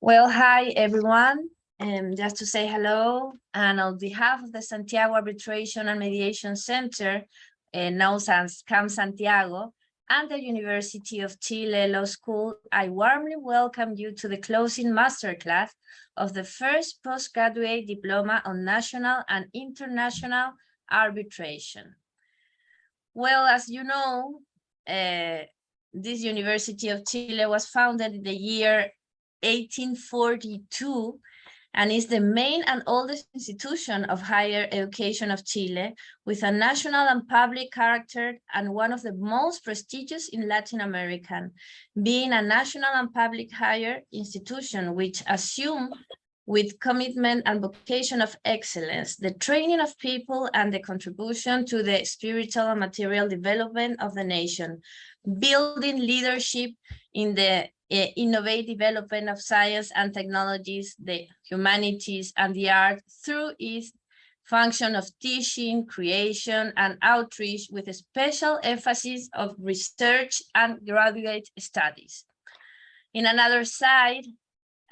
Well, hi everyone. Just to say hello, and on behalf of the Santiago Arbitration and Mediation Center, known as CAM Santiago, and the University of Chile Law School, I warmly welcome you to the closing masterclass of the first postgraduate diploma on national and international arbitration. Well, as you know, this University of Chile was founded in the year 1842 and is the main and oldest institution of higher education of Chile, with a national and public character and one of the most prestigious in Latin America, being a national and public higher institution which assumes with commitment and vocation of excellence the training of people and the contribution to the spiritual and material development of the nation, building leadership in the innovative development of science and technologies, the humanities, and the art through its function of teaching, creation, and outreach, with a special emphasis of research and graduate studies. In another side,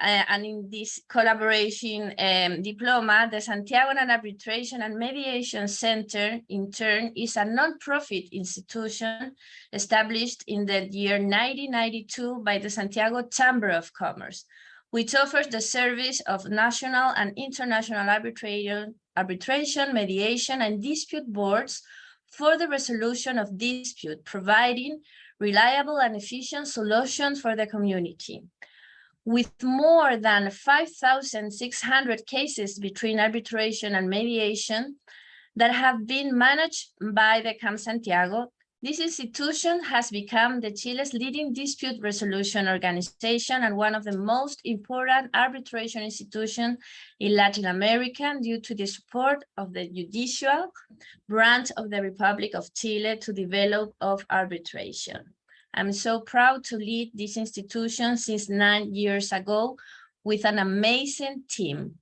and in this collaboration diploma, the Santiago Arbitration and Mediation Center, in turn, is a non-profit institution established in the year 1992 by the Santiago Chamber of Commerce, which offers the service of national and international arbitration, mediation, and dispute boards for the resolution of dispute, providing reliable and efficient solutions for the community. With more than 5,600 cases between arbitration and mediation that have been managed by the CAM Santiago, this institution has become the Chile's leading dispute resolution organization and one of the most important arbitration institutions in Latin America due to the support of the judicial branch of the Republic of Chile to develop of arbitration. I'm so proud to lead this institution since 9 years ago with an amazing team.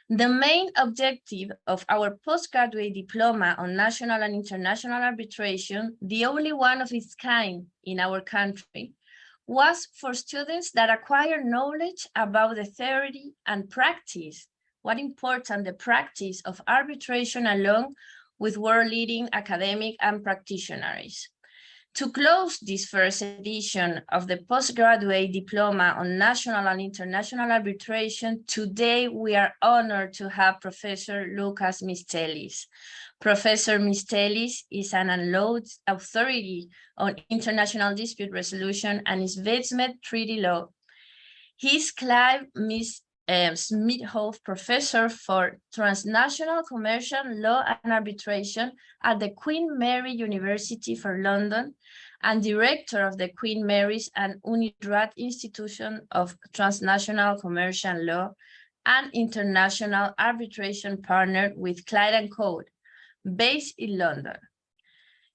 The main objective of our postgraduate diploma on national and international arbitration, the only one of its kind in our country, was for students that acquire knowledge about the theory and practice, what important the practice of arbitration along with world-leading academic and practitioners. To close this first edition of the postgraduate diploma on national and international arbitration, today we are honored to have Professor Loukas Mistelis. Professor Mistelis is an allowed authority on international dispute resolution and investment treaty law. He is Clive Schmitthoff Professor for Transnational Commercial Law and Arbitration at the Queen Mary University for London and Director of the Queen Mary's and UNIDROIT Institution of Transnational Commercial Law and International Arbitration Partner with Clyde & Code, based in London.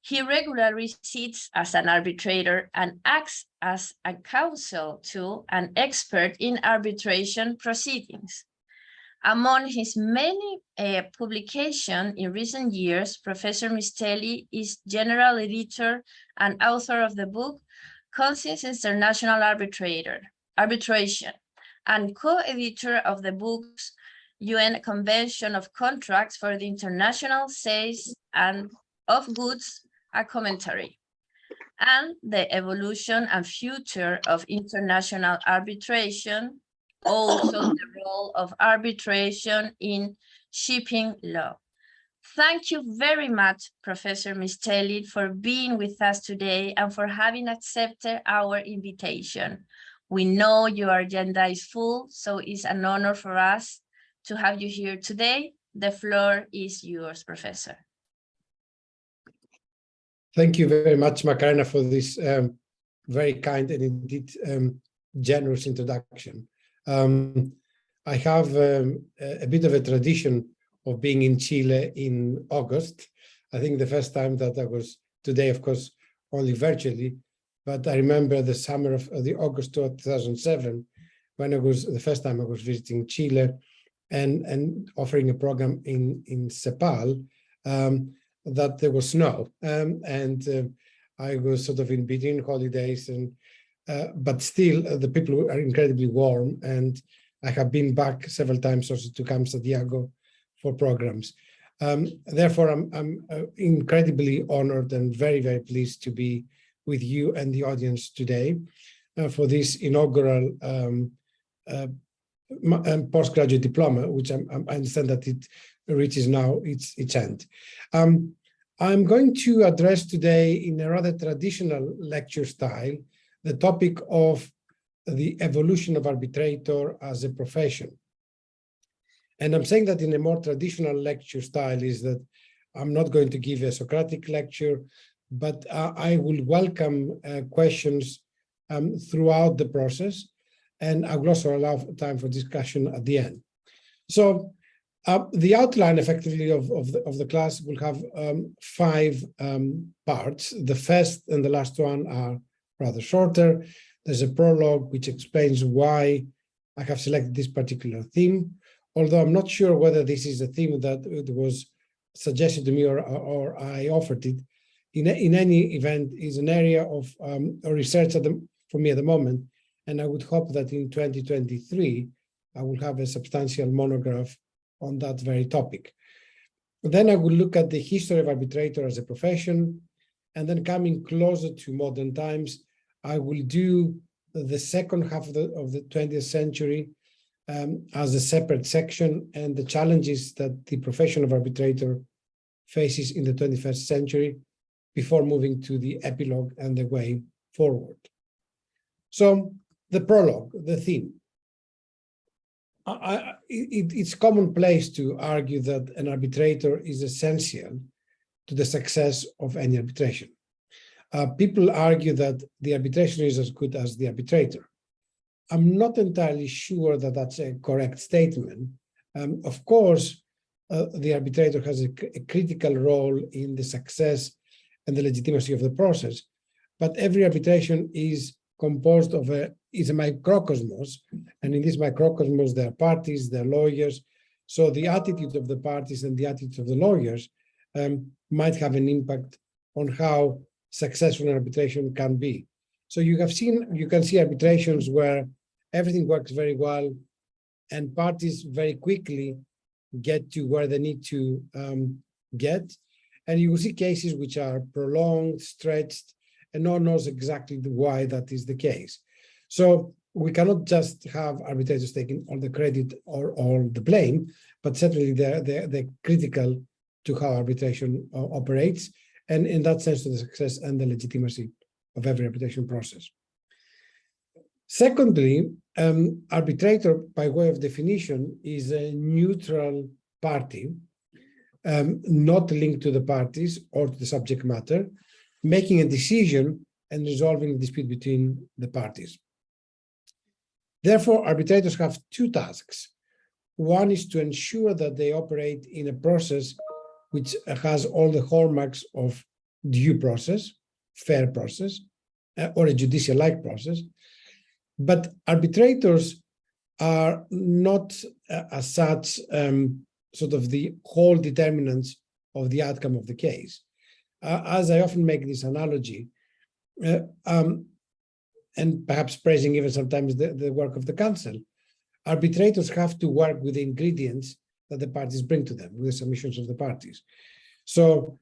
He regularly sits as an arbitrator and acts as a counsel to an expert in arbitration proceedings. Among his many publications in recent years, Professor Mistelis is general editor and author of the book Concise International Arbitration, and co-editor of the books UN Convention of Contracts for the International Sales and of Goods, a commentary, and the evolution and future of international arbitration, also the role of arbitration in shipping law. Thank you very much, Professor Mistelis, for being with us today and for having accepted our invitation. We know your agenda is full, so it's an honor for us to have you here today. The floor is yours, Professor. Thank you very much, Macarena, for this very kind and indeed generous introduction. I have a bit of a tradition of being in Chile in August. I think the first time that I was today, of course, only virtually, but I remember the summer of the August 2007, when the first time I was visiting Chile and offering a program in Cepal, that there was snow, and I was sort of in between holidays, and but still the people are incredibly warm, and I have been back several times also to Camp Santiago for programs. Therefore, I'm incredibly honored and very, very pleased to be with you and the audience today for this inaugural postgraduate diploma, which I understand that it reaches now its end. I'm going to address today in a rather traditional lecture style the topic of the evolution of arbitrator as a profession. And I'm saying that in a more traditional lecture style is that I'm not going to give a Socratic lecture, but I will welcome questions throughout the process, and I will also allow time for discussion at the end. So the outline effectively of the class will have 5 parts. The first and the last one are rather shorter. There's a prologue which explains why I have selected this particular theme, although I'm not sure whether this is a theme that was suggested to me or I offered it. In any event, is an area of research for me at the moment, and I would hope that in 2023 I will have a substantial monograph on that very topic. Then I will look at the history of arbitrator as a profession, and then coming closer to modern times, I will do the second half of the 20th century as a separate section, and the challenges that the profession of arbitrator faces in the 21st century before moving to the epilogue and the way forward. So the prologue, the theme. It's commonplace to argue that an arbitrator is essential to the success of any arbitration. People argue that the arbitration is as good as the arbitrator. I'm not entirely sure that that's a correct statement. Of course, the arbitrator has a critical role in the success and the legitimacy of the process, but every arbitration is composed of a microcosmos, and in this microcosmos there are parties, there are lawyers. So the attitude of the parties and the attitude of the lawyers might have an impact on how successful an arbitration can be. So you can see arbitrations where everything works very well and parties very quickly get to where they need to get. And you will see cases which are prolonged, stretched, and no one knows exactly why that is the case. So we cannot just have arbitrators taking all the credit or all the blame, but certainly they're critical to how arbitration operates, and in that sense to the success and the legitimacy of every arbitration process. Secondly, arbitrator, by way of definition, is a neutral party, not linked to the parties or to the subject matter, making a decision and resolving the dispute between the parties. Therefore, arbitrators have 2 tasks. One is to ensure that they operate in a process which has all the hallmarks of due process, fair process, or a judicial-like process. But arbitrators are not as such sort of the whole determinants of the outcome of the case. As I often make this analogy, and perhaps praising even sometimes the work of the council, arbitrators have to work with the ingredients that the parties bring to them, with the submissions of the parties. So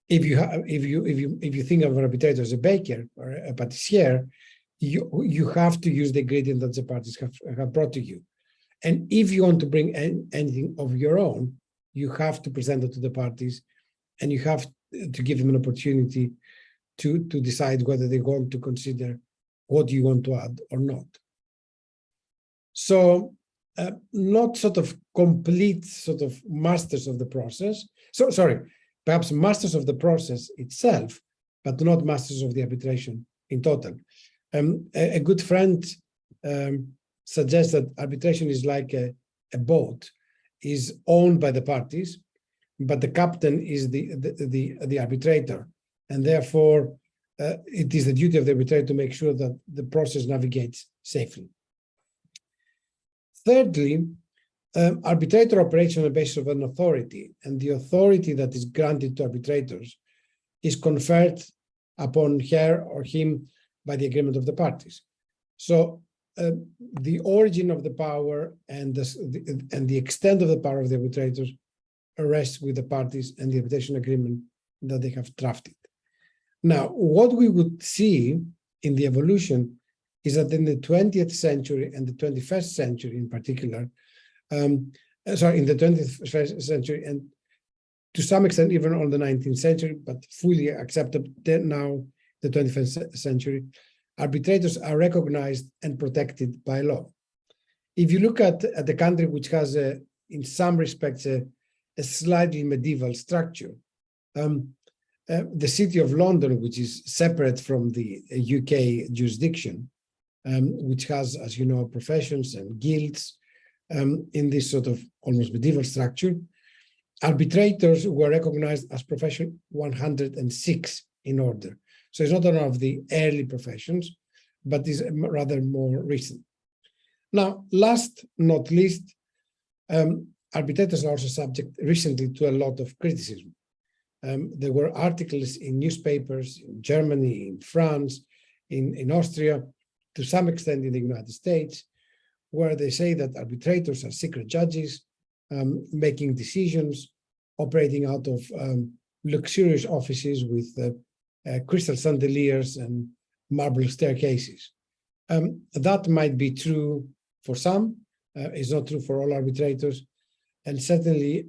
if you think of an arbitrator as a baker or a pâtissier, you have to use the ingredient that the parties have brought to you. And if you want to bring anything of your own, you have to present it to the parties, and you have to give them an opportunity to decide whether they want to consider what you want to add or not. So not sort of complete sort of masters of the process. So sorry, perhaps masters of the process itself, but not masters of the arbitration in total. A good friend suggests that arbitration is like a boat, is owned by the parties, but the captain is the arbitrator, and therefore it is the duty of the arbitrator to make sure that the process navigates safely. Thirdly, arbitrator operates on the basis of an authority, and the authority that is granted to arbitrators is conferred upon her or him by the agreement of the parties. So the origin of the power and the extent of the power of the arbitrators rests with the parties and the arbitration agreement that they have drafted. Now, what we would see in the evolution is that in the 20th century and the 21st century in particular, in the 21st century and to some extent even on the 19th century, but fully accepted now the 21st century, arbitrators are recognized and protected by law. If you look at the country which has, in some respects, a slightly medieval structure, the city of London, which is separate from the UK jurisdiction, which has, as you know, professions and guilds in this sort of almost medieval structure, arbitrators were recognized as profession 106 in order. So it's not one of the early professions, but is rather more recent. Now, last not least, arbitrators are also subject recently to a lot of criticism. There were articles in newspapers in Germany, in France, in Austria, to some extent in the United States, where they say that arbitrators are secret judges, making decisions, operating out of luxurious offices with crystal chandeliers and marble staircases. That might be true for some, it's not true for all arbitrators. And certainly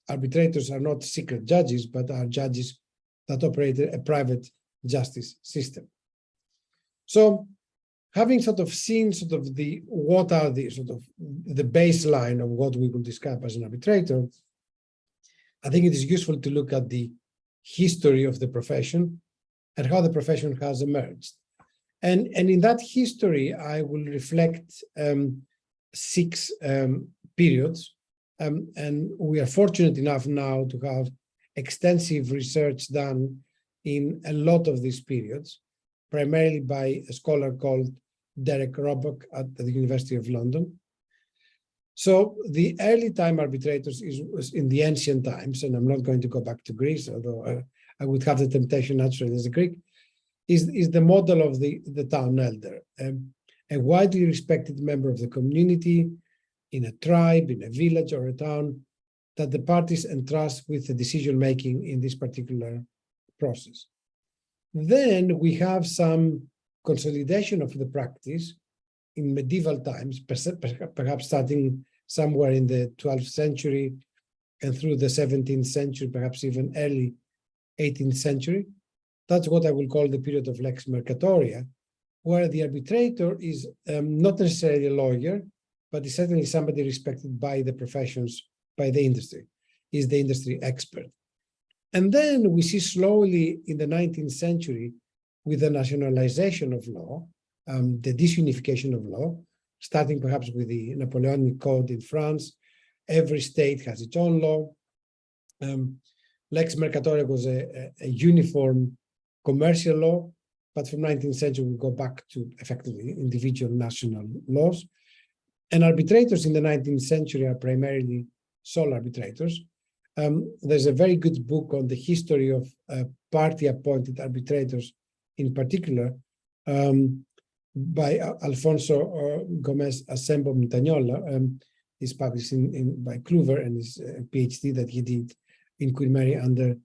arbitrators are not secret judges, but are judges that operate a private justice system. So having sort of seen what are the baseline of what we will describe as an arbitrator, I think it is useful to look at the history of the profession and how the profession has emerged. And in that history, I will reflect 6 periods. And we are fortunate enough now to have extensive research done in a lot of these periods, primarily by a scholar called Derek Roebuck at the University of London. So the early time arbitrators was in the ancient times, and I'm not going to go back to Greece, although I would have the temptation naturally as a Greek, is the model of the town elder, a widely respected member of the community in a tribe, in a village or a town that the parties entrust with the decision-making in this particular process. Then we have some consolidation of the practice in medieval times, perhaps starting somewhere in the 12th century and through the 17th century, perhaps even early 18th century. That's what I will call the period of lex mercatoria, where the arbitrator is not necessarily a lawyer, but is certainly somebody respected by the professions, by the industry, is the industry expert. And then we see slowly in the 19th century, with the nationalization of law, the disunification of law, starting perhaps with the Napoleonic Code in France. Every state has its own law. Lex mercatoria was a uniform commercial law, but from 19th century, we go back to effectively individual national laws. And arbitrators in the 19th century are primarily sole arbitrators. There's a very good book on the history of party-appointed arbitrators in particular by Alfonso Gomez Asembo Montagnola. Is published by Kluver and his PhD that he did in Queen Mary under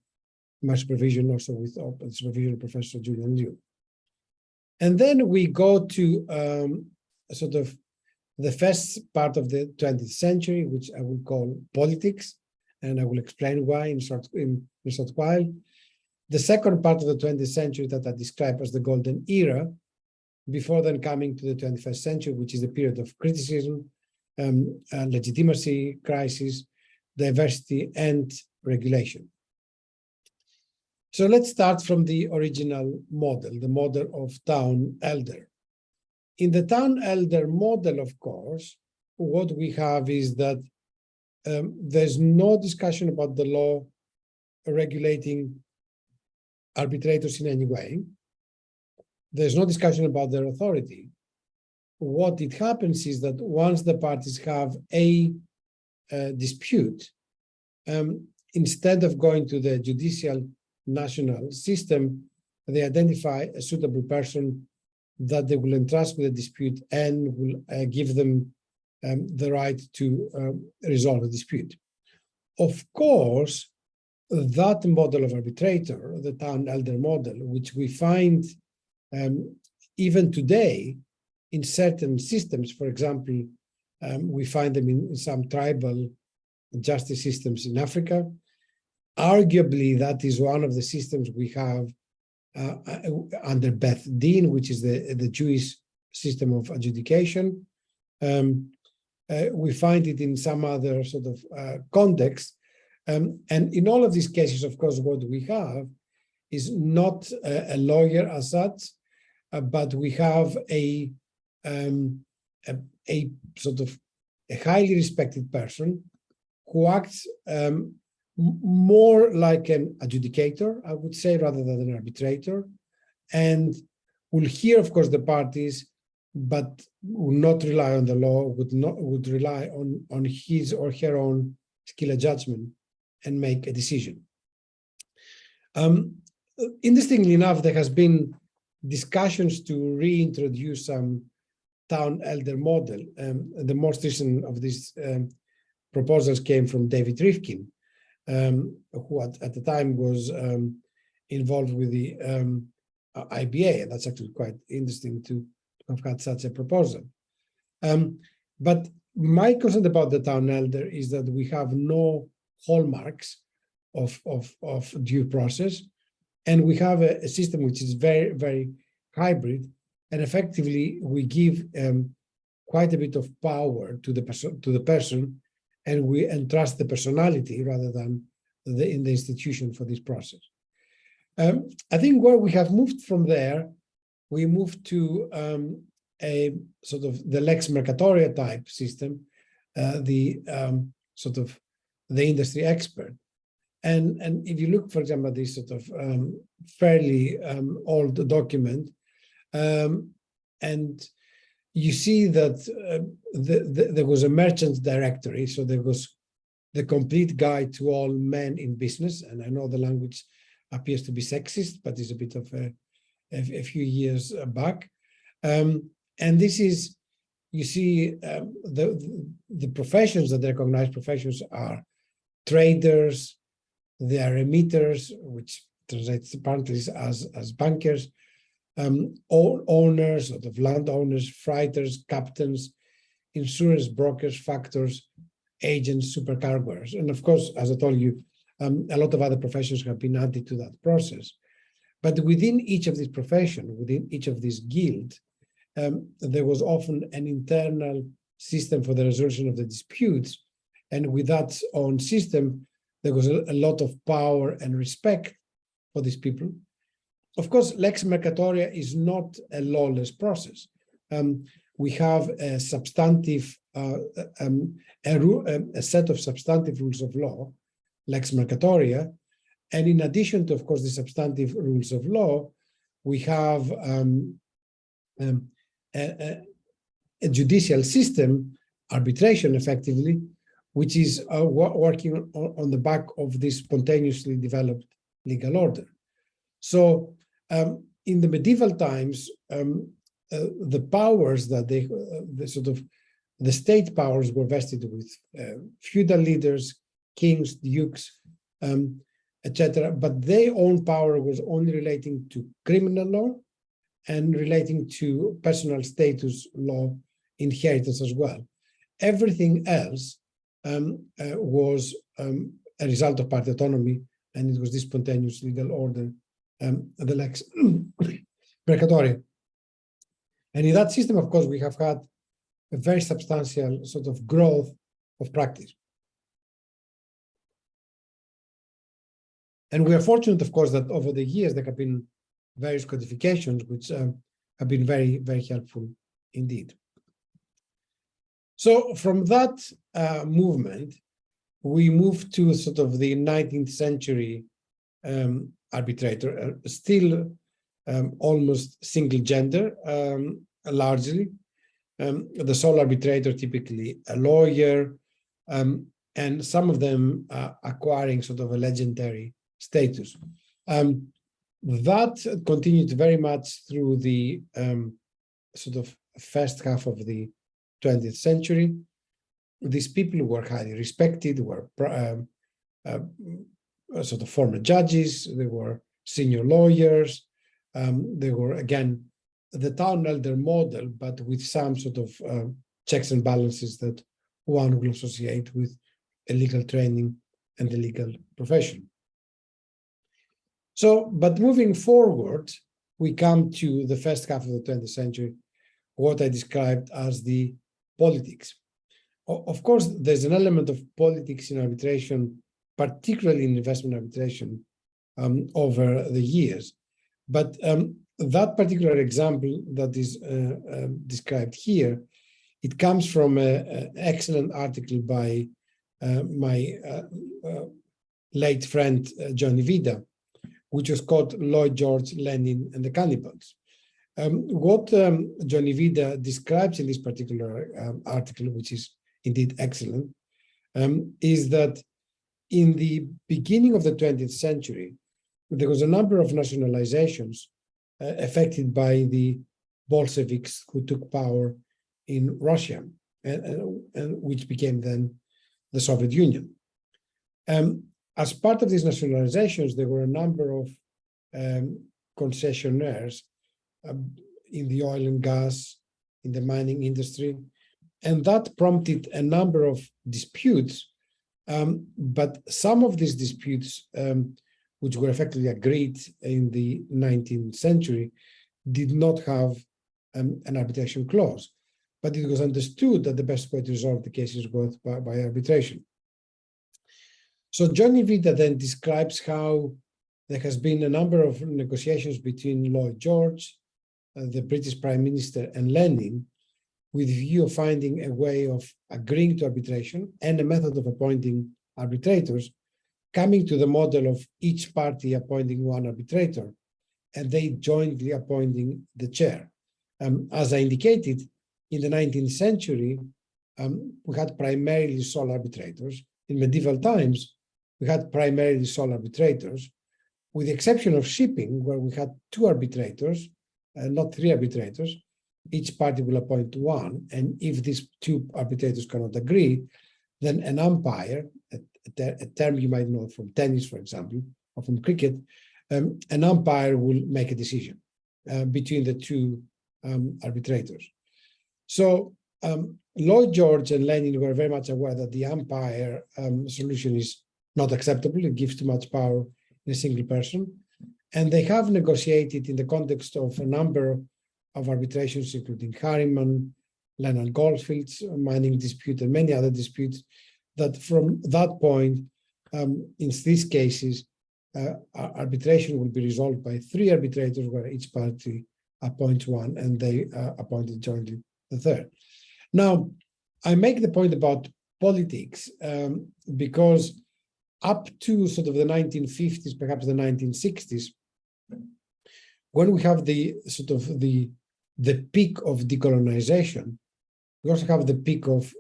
my supervision, also with supervision of Professor Julian Liu. And then we go to sort of the first part of the 20th century, which I will call politics, and I will explain why in a short while. The second part of the 20th century that I describe as the golden era, before then coming to the 21st century, which is the period of criticism, legitimacy crisis, diversity, and regulation. So let's start from the original model, the model of town elder. In the town elder model, of course, what we have is that there's no discussion about the law regulating arbitrators in any way. There's no discussion about their authority. What it happens is that once the parties have a dispute, instead of going to the judicial national system, they identify a suitable person that they will entrust with a dispute and will give them the right to resolve a dispute. Of course, that model of arbitrator, the town elder model, which we find even today in certain systems, for example, we find them in some tribal justice systems in Africa. Arguably, that is one of the systems we have under Beth Din, which is the Jewish system of adjudication. We find it in some other sort of context. And in all of these cases, of course, what we have is not a lawyer as such, but we have a sort of a highly respected person who acts more like an adjudicator, I would say, rather than an arbitrator, and will hear, of course, the parties, but will not rely on the law, would rely on his or her own skill and judgment and make a decision. Interestingly enough, there has been discussions to reintroduce some town elder model. The most recent of these proposals came from David Rifkin, who at the time was involved with the IBA, and that's actually quite interesting to have had such a proposal. But my concern about the town elder is that we have no hallmarks of due process, and we have a system which is very, very hybrid, and effectively we give quite a bit of power to the person, and we entrust the personality rather than in the institution for this process. I think where we have moved from there, we moved to a sort of the lex mercatoria type system, the sort of the industry expert. And if you look, for example, at this sort of fairly old document, and you see that there was a merchant directory, so there was the complete guide to all men in business. And I know the language appears to be sexist, but it's a bit of a few years back. And this is, you see, the professions that recognized professions are traders, they are emitters, which translates apparently as bankers, owners, sort of landowners, freighters, captains, insurance brokers, factors, agents, supercargoers. And of course, as I told you, a lot of other professions have been added to that process. But within each of these professions, within each of these guilds, there was often an internal system for the resolution of the disputes. And with that own system, there was a lot of power and respect for these people. Of course, lex mercatoria is not a lawless process. We have a substantive, a set of substantive rules of law, lex mercatoria, and in addition to, of course, the substantive rules of law, we have a judicial system, arbitration effectively, which is working on the back of this spontaneously developed legal order. So in the medieval times, the powers that the state powers were vested with feudal leaders, kings, dukes, etc. But their own power was only relating to criminal law and relating to personal status law, inheritance as well. Everything else was a result of party autonomy, and it was this spontaneous legal order, the lex mercatoria. And in that system, of course, we have had a very substantial sort of growth of practice. And we are fortunate, of course, that over the years there have been various codifications which have been very, very helpful indeed. So from that movement, we moved to sort of the 19th century arbitrator, still almost single gender, largely. The sole arbitrator, typically a lawyer, and some of them acquiring sort of a legendary status. That continued very much through the sort of first half of the 20th century. These people were highly respected, were sort of former judges, they were senior lawyers, they were, again, the town elder model, but with some sort of checks and balances that one will associate with a legal training and the legal profession. So, but moving forward, we come to the first half of the 20th century, what I described as the politics. Of course, there's an element of politics in arbitration, particularly in investment arbitration, over the years. But that particular example that is described here, it comes from an excellent article by my late friend, Johnny Vida, which was called Lloyd George, Lenin, and the Cannibals. What Johnny Vida describes in this particular article, which is indeed excellent, is that in the beginning of the 20th century, there was a number of nationalizations affected by the Bolsheviks who took power in Russia, and which became then the Soviet Union. As part of these nationalizations, there were a number of concessionaires in the oil and gas, in the mining industry, and that prompted a number of disputes. But some of these disputes, which were effectively agreed in the 19th century, did not have an arbitration clause. But it was understood that the best way to resolve the cases was by arbitration. So Johnny Vida then describes how there has been a number of negotiations between Lloyd George, the British Prime Minister, and Lenin, with view of finding a way of agreeing to arbitration and a method of appointing arbitrators, coming to the model of each party appointing one arbitrator, and they jointly appointing the chair. As I indicated, in the 19th century, we had primarily sole arbitrators. In medieval times, we had primarily sole arbitrators, with the exception of shipping, where we had two arbitrators, not three arbitrators. Each party will appoint one, and if these two arbitrators cannot agree, then an umpire, a term you might know from tennis, for example, or from cricket, an umpire will make a decision between the two arbitrators. So Lloyd George and Lenin were very much aware that the umpire solution is not acceptable. It gives too much power in a single person. And they have negotiated in the context of a number of arbitrations, including Harriman, Leonard Goldfield's mining dispute, and many other disputes, that from that point, in these cases, arbitration will be resolved by three arbitrators, where each party appoints one, and they appointed jointly the third. Now, I make the point about politics because up to sort of the 1950s, perhaps the 1960s, when we have the sort of the peak of decolonization, we also have the peak of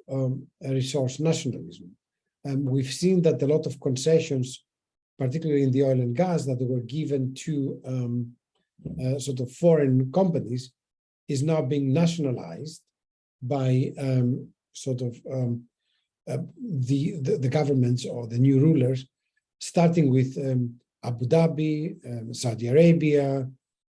resource nationalism. We've seen that a lot of concessions, particularly in the oil and gas, that were given to sort of foreign companies, is now being nationalized by the governments or the new rulers, starting with Abu Dhabi, Saudi Arabia,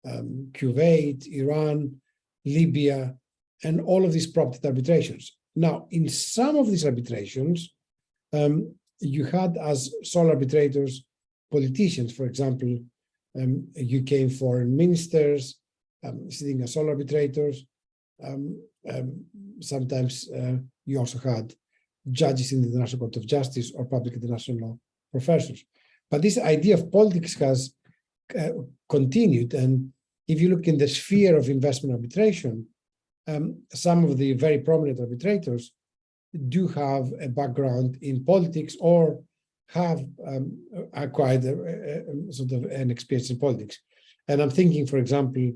Kuwait, Iran, Libya, and all of these prompted arbitrations. Now, in some of these arbitrations, you had as sole arbitrators politicians, for example, UK foreign ministers sitting as sole arbitrators. Sometimes you also had judges in the International Court of Justice or public international professors. But this idea of politics has continued. And if you look in the sphere of investment arbitration, some of the very prominent arbitrators do have a background in politics or have acquired sort of an experience in politics. And I'm thinking, for example,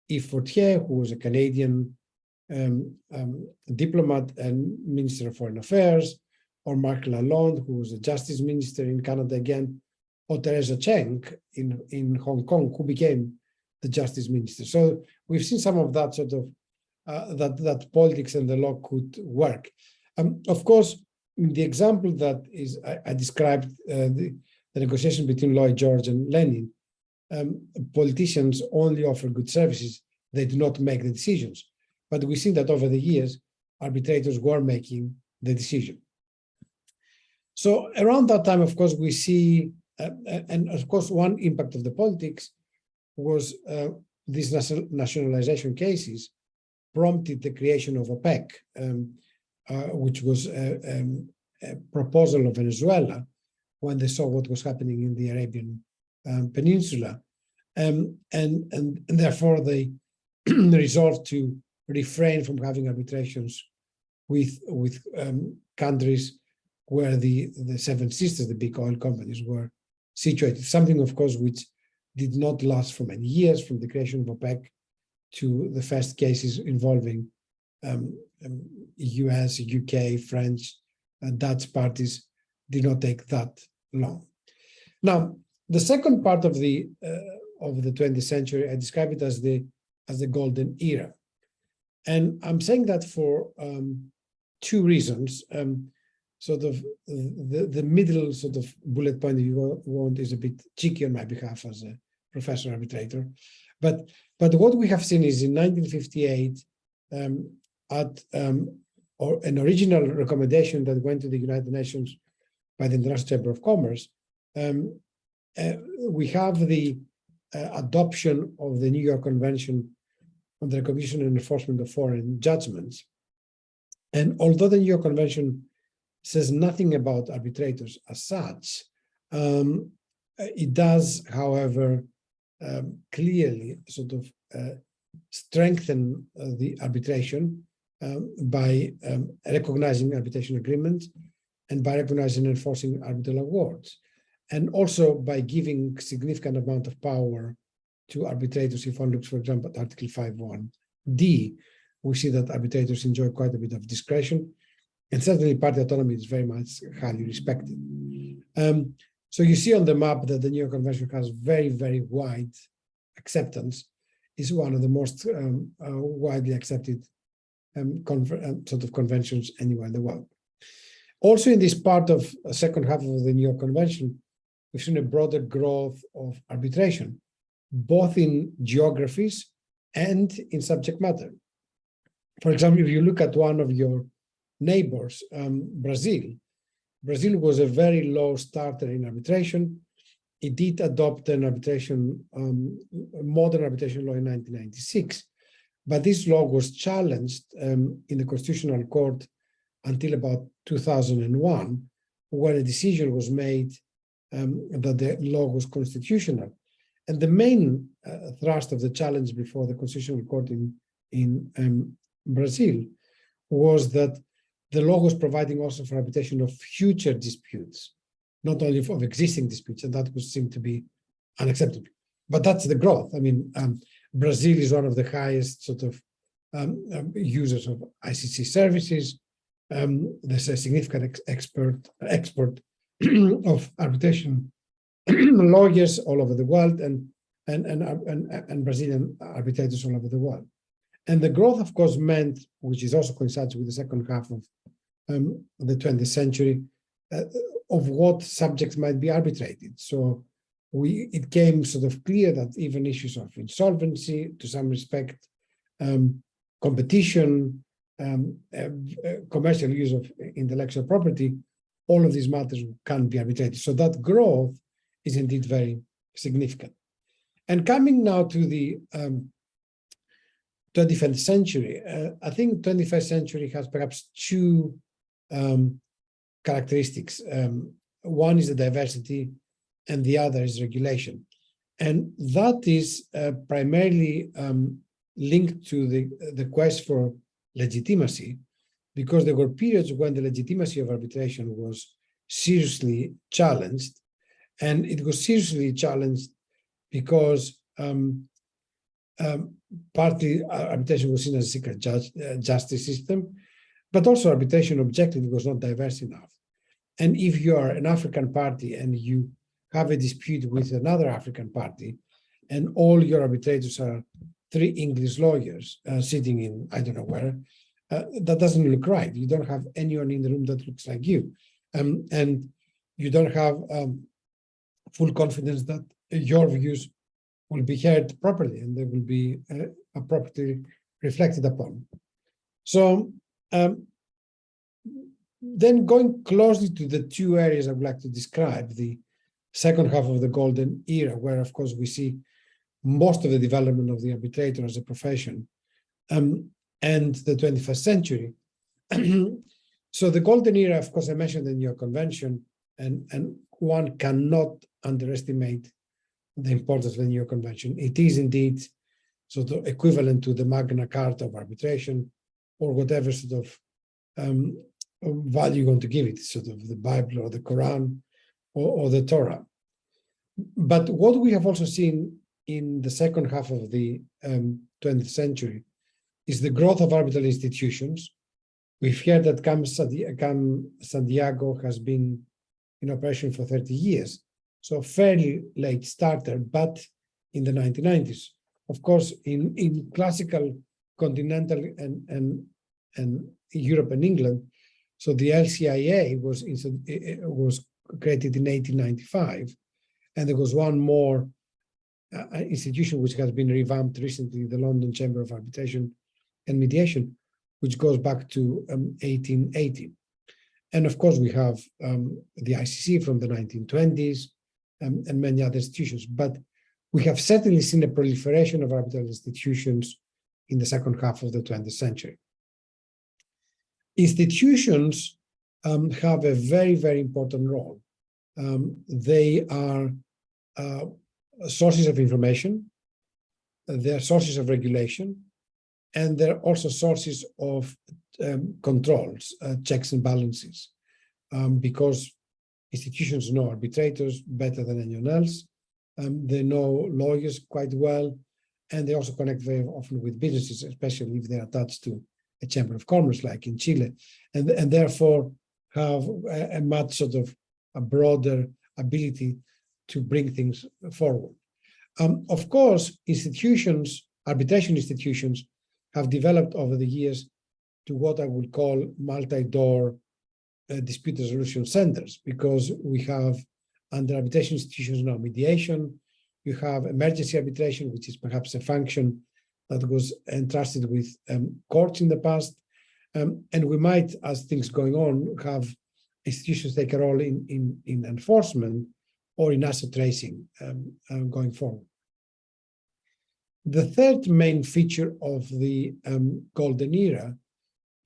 Yves Fortier, who was a Canadian diplomat and Minister of Foreign Affairs, or Marc Lalonde, who was a Justice Minister in Canada again, or Teresa Cheng in Hong Kong, who became the Justice Minister. So we've seen some of that sort of that politics and the law could work. Of course, the example that is I described the negotiation between Lloyd George and Lenin. Politicians only offer good services; they do not make the decisions. But we've seen that over the years, arbitrators were making the decision. So around that time, of course, we see, and of course, one impact of the politics was these nationalization cases prompted the creation of OPEC, which was a proposal of Venezuela when they saw what was happening in the Arabian Peninsula. And therefore, they resolved to refrain from having arbitrations with countries where the Seven Sisters, the big oil companies, were situated. Something, of course, which did not last for many years, from the creation of OPEC to the first cases involving US, UK, French, Dutch parties, did not take that long. Now, the second part of the 20th century, I describe it as the golden era. And I'm saying that for two reasons. Sort of the middle sort of bullet point, if you want, is a bit cheeky on my behalf as a professor arbitrator. But what we have seen is in 1958, or an original recommendation that went to the United Nations by the International Chamber of Commerce, we have the adoption of the New York Convention on the Recognition and Enforcement of Foreign Judgments. And although the New York Convention says nothing about arbitrators as such, it does, however, clearly sort of strengthen the arbitration by recognizing arbitration agreements and by recognizing and enforcing arbitral awards, and also by giving significant amount of power to arbitrators. If one looks, for example, at Article 5.1d, we see that arbitrators enjoy quite a bit of discretion, and certainly party autonomy is very much highly respected. So you see on the map that the New York Convention has very, very wide acceptance, is one of the most widely accepted sort of conventions anywhere in the world. Also in this part of the second half of the New York Convention, we've seen a broader growth of arbitration, both in geographies and in subject matter. For example, if you look at one of your neighbors, Brazil was a very low starter in arbitration. It did adopt an arbitration, modern arbitration law in 1996, but this law was challenged in the Constitutional Court until about 2001, where a decision was made that the law was constitutional. And the main thrust of the challenge before the Constitutional Court in Brazil was that the law was providing also for arbitration of future disputes, not only of existing disputes, and that would seem to be unacceptable. But that's the growth. I mean, Brazil is one of the highest sort of users of ICC services. There's a significant export of arbitration lawyers all over the world, and Brazilian arbitrators all over the world. And the growth, of course, meant, which is also coincides with the second half of the 20th century, of what subjects might be arbitrated. So it came sort of clear that even issues of insolvency, to some respect, competition, commercial use of intellectual property, all of these matters can be arbitrated. So that growth is indeed very significant. And coming now to the 21st century, I think 21st century has perhaps two characteristics. One is the diversity, and the other is regulation. And that is primarily linked to the quest for legitimacy, because there were periods when the legitimacy of arbitration was seriously challenged. And it was seriously challenged because partly arbitration was seen as a secret justice system, but also arbitration objectively was not diverse enough. And if you are an African party and you have a dispute with another African party, and all your arbitrators are 3 English lawyers sitting in, I don't know where, that doesn't look right. You don't have anyone in the room that looks like you. And you don't have full confidence that your views will be heard properly and they will be appropriately reflected upon. So then going closely to the 2 areas I would like to describe, the second half of the golden era, where of course we see most of the development of the arbitrator as a profession, and the 21st century. So the golden era, of course, I mentioned the New York Convention, and one cannot underestimate the importance of the New York Convention. It is indeed sort of equivalent to the Magna Carta of arbitration, or whatever sort of value you want to give it, sort of the Bible or the Quran or the Torah. But what we have also seen in the second half of the 20th century is the growth of arbitral institutions. We've heard that CAM Santiago has been in operation for 30 years, so fairly late starter, but in the 1990s. Of course, in classical continental and Europe and England, so the LCIA was created in 1895, and there was one more institution which has been revamped recently, the London Chamber of Arbitration and Mediation, which goes back to 1880. And of course, we have the ICC from the 1920s and many other institutions. But we have certainly seen a proliferation of arbitral institutions in the second half of the 20th century. Institutions have a very, very important role. They are sources of information, they're sources of regulation, and they're also sources of controls, checks and balances, because institutions know arbitrators better than anyone else. They know lawyers quite well, and they also connect very often with businesses, especially if they're attached to a chamber of commerce, like in Chile, and therefore have a much sort of a broader ability to bring things forward. Of course, institutions, arbitration institutions, have developed over the years to what I would call multi-door dispute resolution centers, because we have under arbitration institutions now mediation, you have emergency arbitration, which is perhaps a function that was entrusted with courts in the past, and we might, as things going on, have institutions take a role in enforcement or in asset tracing going forward. The third main feature of the golden era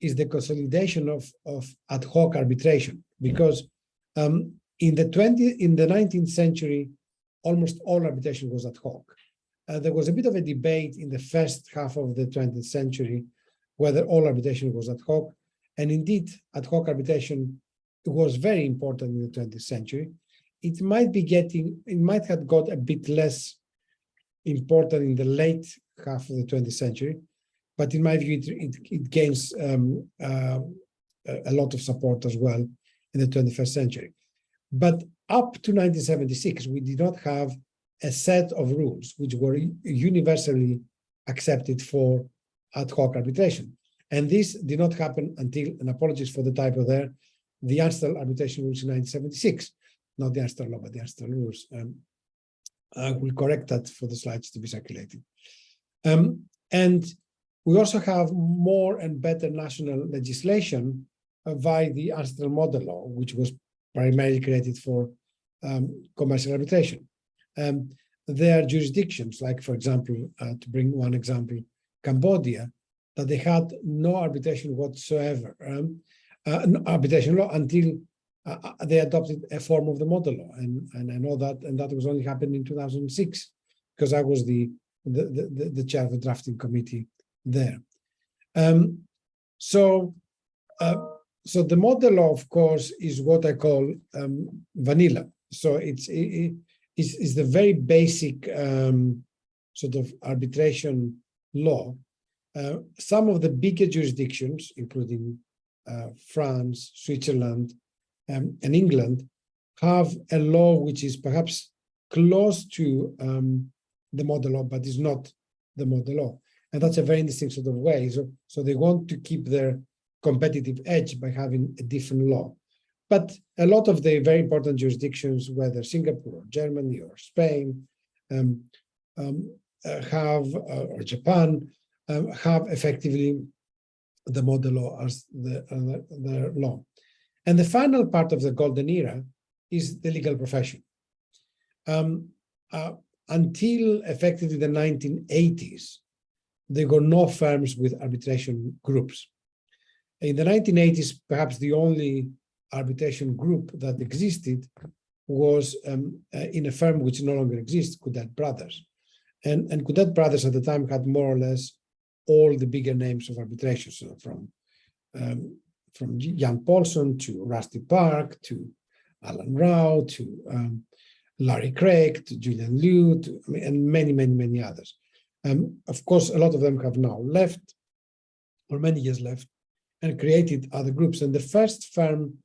is the consolidation of ad hoc arbitration, because in the 19th century, almost all arbitration was ad hoc. There was a bit of a debate in the first half of the 20th century whether all arbitration was ad hoc, and indeed ad hoc arbitration was very important in the 20th century. It might have got a bit less important in the late half of the 20th century, but in my view, it gains a lot of support as well in the 21st century. But up to 1976, we did not have a set of rules which were universally accepted for ad hoc arbitration. And this did not happen until, and apologies for the typo there, the Amsterdam arbitration rules in 1976, not the Amsterdam law, but the Amsterdam rules. I will correct that for the slides to be circulated. And we also have more and better national legislation via the Amsterdam model law, which was primarily created for commercial arbitration. There are jurisdictions, like, for example, to bring one example, Cambodia, that they had no arbitration whatsoever, arbitration law, until they adopted a form of the model law. And I know that, and that was only happened in 2006, because I was the chair of the drafting committee there. So the model law, of course, is what I call vanilla. So it's the very basic sort of arbitration law. Some of the bigger jurisdictions, including France, Switzerland, and England, have a law which is perhaps close to the model law, but is not the model law. And that's a very interesting sort of way. So they want to keep their competitive edge by having a different law. But a lot of the very important jurisdictions, whether Singapore or Germany or Spain, or Japan, have effectively the model law as the law. And the final part of the golden era is the legal profession. Until effectively the 1980s, there were no firms with arbitration groups. In the 1980s, perhaps the only arbitration group that existed was in a firm which no longer exists, Coudet Brothers. And Coudet Brothers at the time had more or less all the bigger names of arbitration, so from Jan Paulson to Rusty Park to Alan Rao to Larry Craig to Julian Liu and many others. Of course, a lot of them have now left, or many years left, and created other groups. And the first firm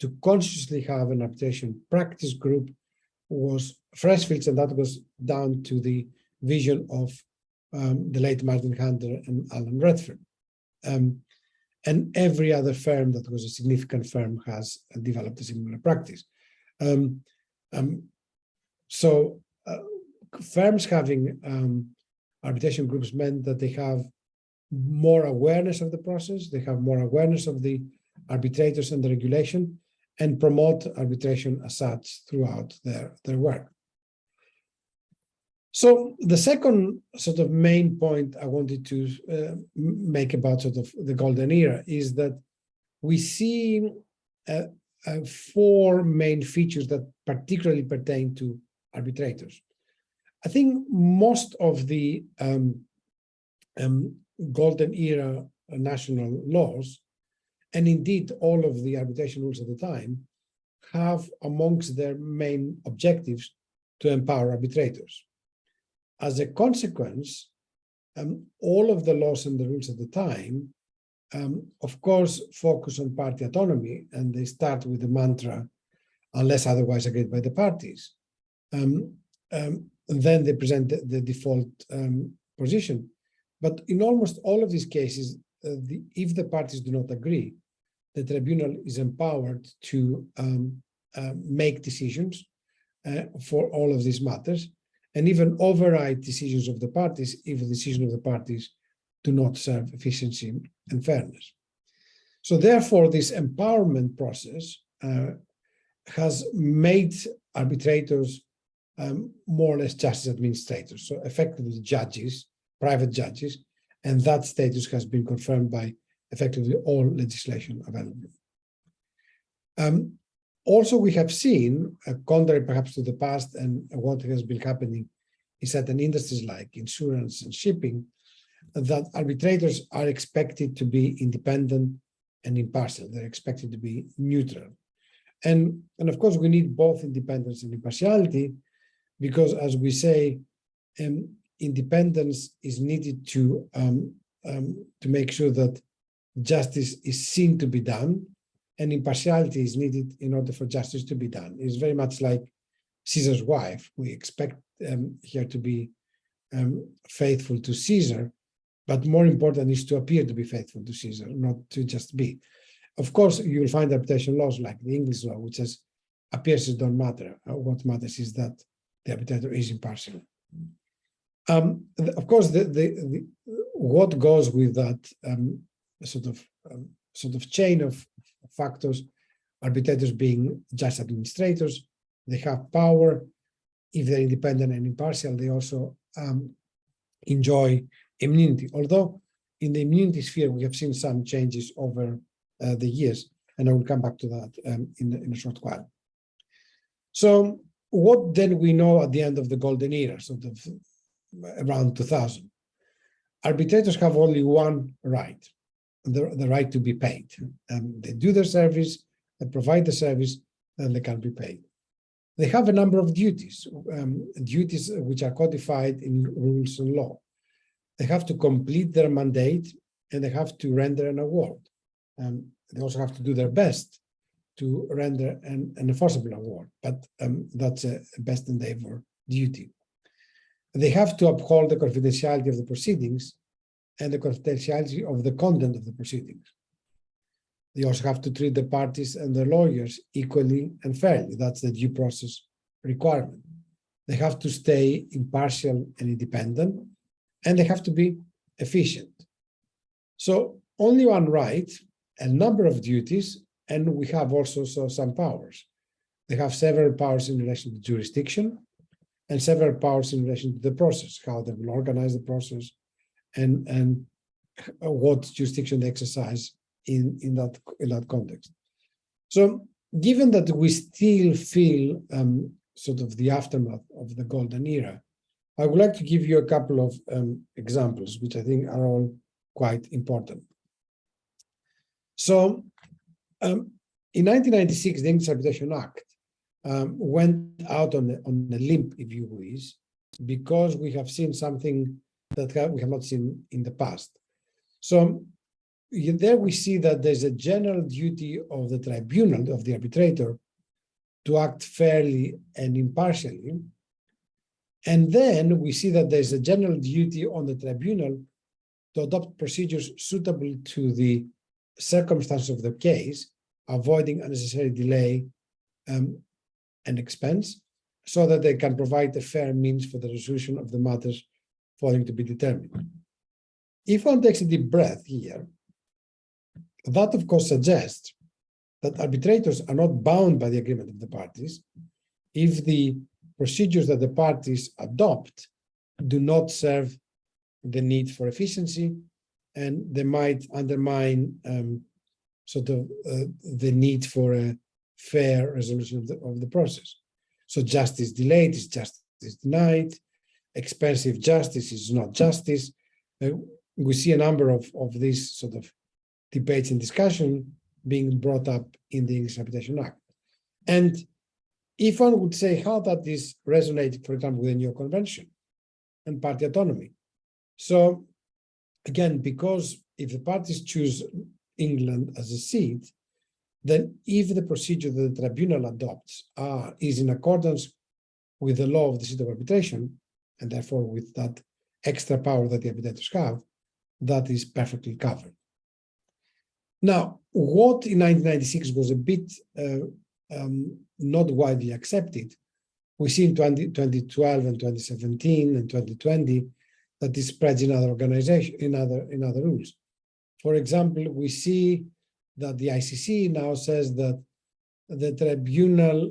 to consciously have an arbitration practice group was Freshfields, and that was down to the vision of the late Martin Hunter and Alan Redfern. And every other firm that was a significant firm has developed a similar practice. So firms having arbitration groups meant that they have more awareness of the process, they have more awareness of the arbitrators and the regulation, and promote arbitration as such throughout their work. So the second sort of main point I wanted to make about sort of the golden era is that we see four main features that particularly pertain to arbitrators. I think most of the golden era national laws, and indeed all of the arbitration rules at the time, have amongst their main objectives to empower arbitrators. As a consequence, all of the laws and the rules at the time, of course, focus on party autonomy, and they start with the mantra, unless otherwise agreed by the parties. Then they present the default position. But in almost all of these cases, if the parties do not agree, the tribunal is empowered to make decisions for all of these matters, and even override decisions of the parties if the decision of the parties do not serve efficiency and fairness. So therefore, this empowerment process has made arbitrators more or less justice administrators, so effectively judges, private judges, and that status has been confirmed by effectively all legislation available. Also, we have seen, contrary perhaps to the past and what has been happening in certain industries like insurance and shipping, that arbitrators are expected to be independent and impartial. They're expected to be neutral. And of course, we need both independence and impartiality, because as we say, independence is needed to make sure that justice is seen to be done, and impartiality is needed in order for justice to be done. It's very much like Caesar's wife. We expect her to be faithful to Caesar, but more important is to appear to be faithful to Caesar, not to just be. Of course, you will find arbitration laws like the English law, which says appearances don't matter. What matters is that the arbitrator is impartial. Of course, what goes with that sort of chain of factors, arbitrators being just administrators, they have power. If they're independent and impartial, they also enjoy immunity. Although in the immunity sphere, we have seen some changes over the years, and I will come back to that in a short while. So what then we know at the end of the golden era, sort of around 2000? Arbitrators have only one right, the right to be paid. They do their service, they provide the service, and they can be paid. They have a number of duties, duties which are codified in rules and law. They have to complete their mandate, and they have to render an award. They also have to do their best to render an enforceable award, but that's a best endeavor duty. they have to uphold the confidentiality of the proceedings and the confidentiality of the content of the proceedings. They also have to treat the parties and their lawyers equally and fairly. That's the due process requirement. They have to stay impartial and independent, and they have to be efficient. So only one right, a number of duties, and we have also some powers. They have several powers in relation to jurisdiction and several powers in relation to the process, how they will organize the process and what jurisdiction they exercise in that context. So given that we still feel sort of the aftermath of the golden era, I would like to give you a couple of examples, which I think are all quite important. So in 1996, the English Arbitration Act went out on a limb, if you wish, because we have seen something that we have not seen in the past. So there we see that there's a general duty of the tribunal, of the arbitrator, to act fairly and impartially. And then we see that there's a general duty on the tribunal to adopt procedures suitable to the circumstances of the case, avoiding unnecessary delay and expense, so that they can provide a fair means for the resolution of the matters falling to be determined. If one takes a deep breath here, that of course suggests that arbitrators are not bound by the agreement of the parties if the procedures that the parties adopt do not serve the need for efficiency, and they might undermine the need for a fair resolution of the process. So justice delayed is justice denied, expensive justice is not justice. We see a number of these sort of debates and discussion being brought up in the English Arbitration Act. And if one would say how that is resonating, for example, with the new convention and party autonomy. So again, because if the parties choose England as a seat, then if the procedure that the tribunal adopts is in accordance with the law of the seat of arbitration, and therefore with that extra power that the arbitrators have, that is perfectly covered. Now, what in 1996 was a bit not widely accepted, we see in 2012 and 2017 and 2020 that this spreads in other organizations, in other rules. For example, we see that the ICC now says that the tribunal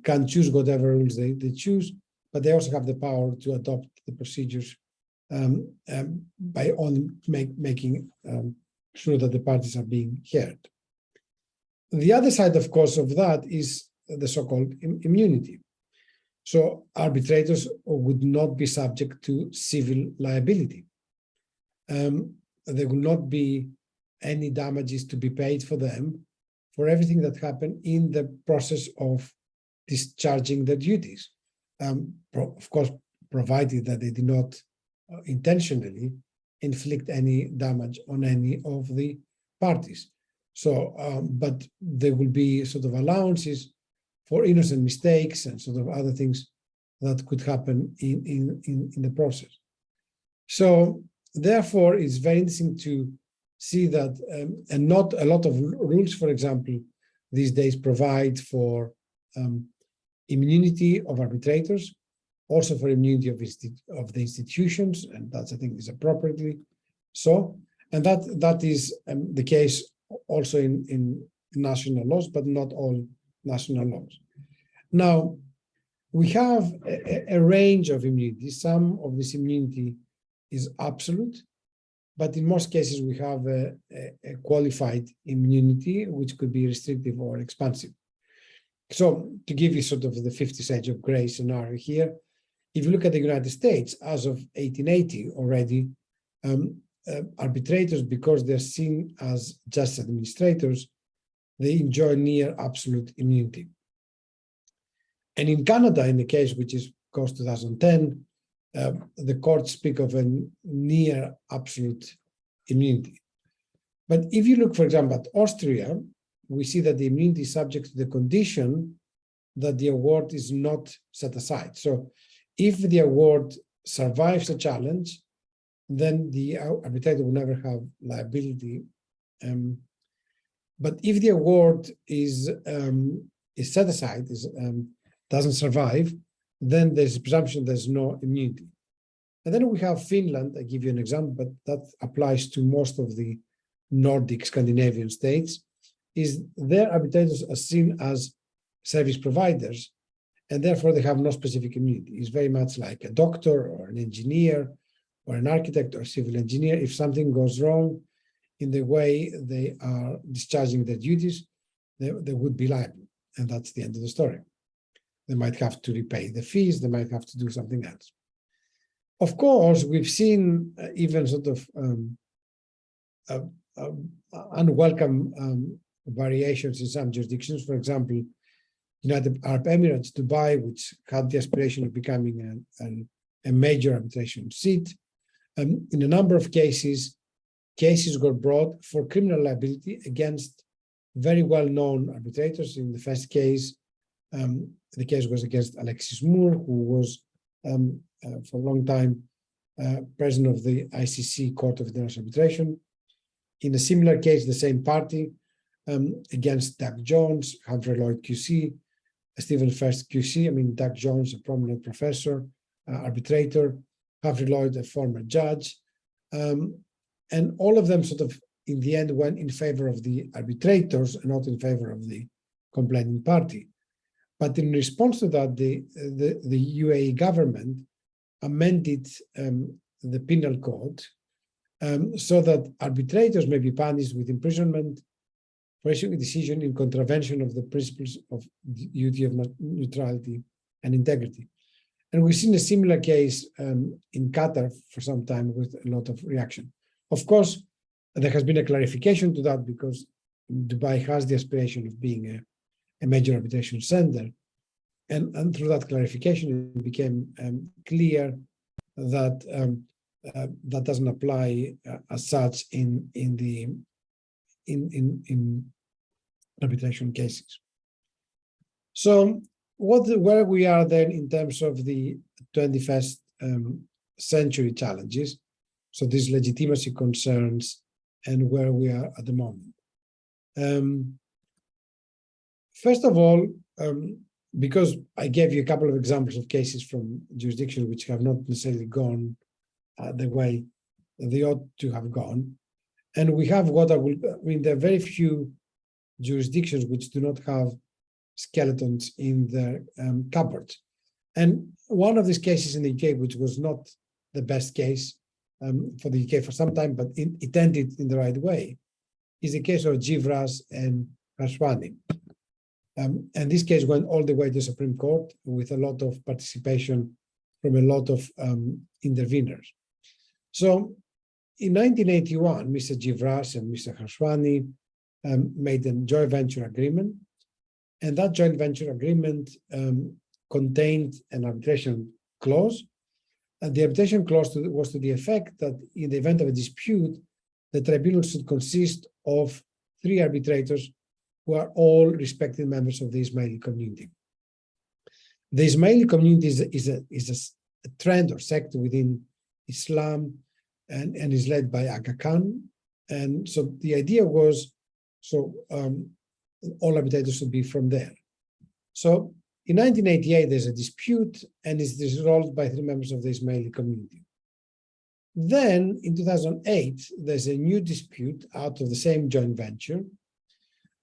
can choose whatever rules they choose, but they also have the power to adopt the procedures by only making sure that the parties are being heard. The other side, of course, of that is the so-called immunity. So arbitrators would not be subject to civil liability. There will not be any damages to be paid for them for everything that happened in the process of discharging their duties. Of course, provided that they did not intentionally inflict any damage on any of the parties. So, but there will be sort of allowances for innocent mistakes and sort of other things that could happen in the process. So, therefore, it's very interesting to see that, and not a lot of rules, for example, these days provide for immunity of arbitrators, also for immunity of the institutions, and that's, I think, is appropriately so. And that is the case also in national laws, but not all national laws. Now, we have a range of immunity. Some of this immunity is absolute, but in most cases we have a qualified immunity, which could be restrictive or expansive. So to give you sort of the 50 Shades of Grey scenario here, if you look at the United States, as of 1880 already, arbitrators, because they're seen as justice administrators, they enjoy near absolute immunity. And in Canada, in the case which is, of course, 2010, the courts speak of a near absolute immunity. But if you look, for example, at Austria, we see that the immunity is subject to the condition that the award is not set aside. So if the award survives a challenge, then the arbitrator will never have liability. But if the award is set aside, doesn't survive, then there's a presumption there's no immunity. And then we have Finland. I give you an example, but that applies to most of the Nordic Scandinavian states, is their arbitrators are seen as service providers, and therefore they have no specific immunity. It's very much like a doctor or an engineer or an architect or a civil engineer. If something goes wrong in the way they are discharging their duties, they would be liable, and that's the end of the story. They might have to repay the fees, they might have to do something else. Of course, we've seen even sort of unwelcome variations in some jurisdictions. For example, United Arab Emirates, Dubai, which had the aspiration of becoming a major arbitration seat. In a number of cases were brought for criminal liability against very well-known arbitrators. In the first case, the case was against Alexis Moore, who was for a long time president of the ICC Court of International Arbitration. In a similar case, the same party against Doug Jones, Humphrey Lloyd QC, Stephen First QC. I mean, Doug Jones, a prominent professor, arbitrator, Humphrey Lloyd, a former judge. And all of them sort of, in the end, went in favor of the arbitrators and not in favor of the complaining party. But in response to that, the UAE government amended the penal code so that arbitrators may be punished with imprisonment for issuing a decision in contravention of the principles of duty of neutrality and integrity. And we've seen a similar case in Qatar for some time with a lot of reaction. Of course, there has been a clarification to that because Dubai has the aspiration of being a major arbitration center. And through that clarification, it became clear that that doesn't apply as such in arbitration cases. So where we are then in terms of the 21st century challenges, so these legitimacy concerns and where we are at the moment. First of all, because I gave you a couple of examples of cases from jurisdictions which have not necessarily gone the way they ought to have gone, and we have there are very few jurisdictions which do not have skeletons in their cupboards. And one of these cases in the UK, which was not the best case for the UK for some time, but it ended in the right way, is the case of Jivaras and Raswani. And this case went all the way to the Supreme Court with a lot of participation from a lot of interveners. So in 1981, Mr. Jivaras and Mr. Raswani made a joint venture agreement. And that joint venture agreement contained an arbitration clause. And the arbitration clause was to the effect that in the event of a dispute, the tribunal should consist of 3 arbitrators who are all respected members of the Ismaili community. The Ismaili community is a trend or sect within Islam and is led by Aga Khan. And so the idea was, all arbitrators should be from there. So in 1988, there's a dispute and it's resolved by 3 members of the Ismaili community. Then in 2008, there's a new dispute out of the same joint venture.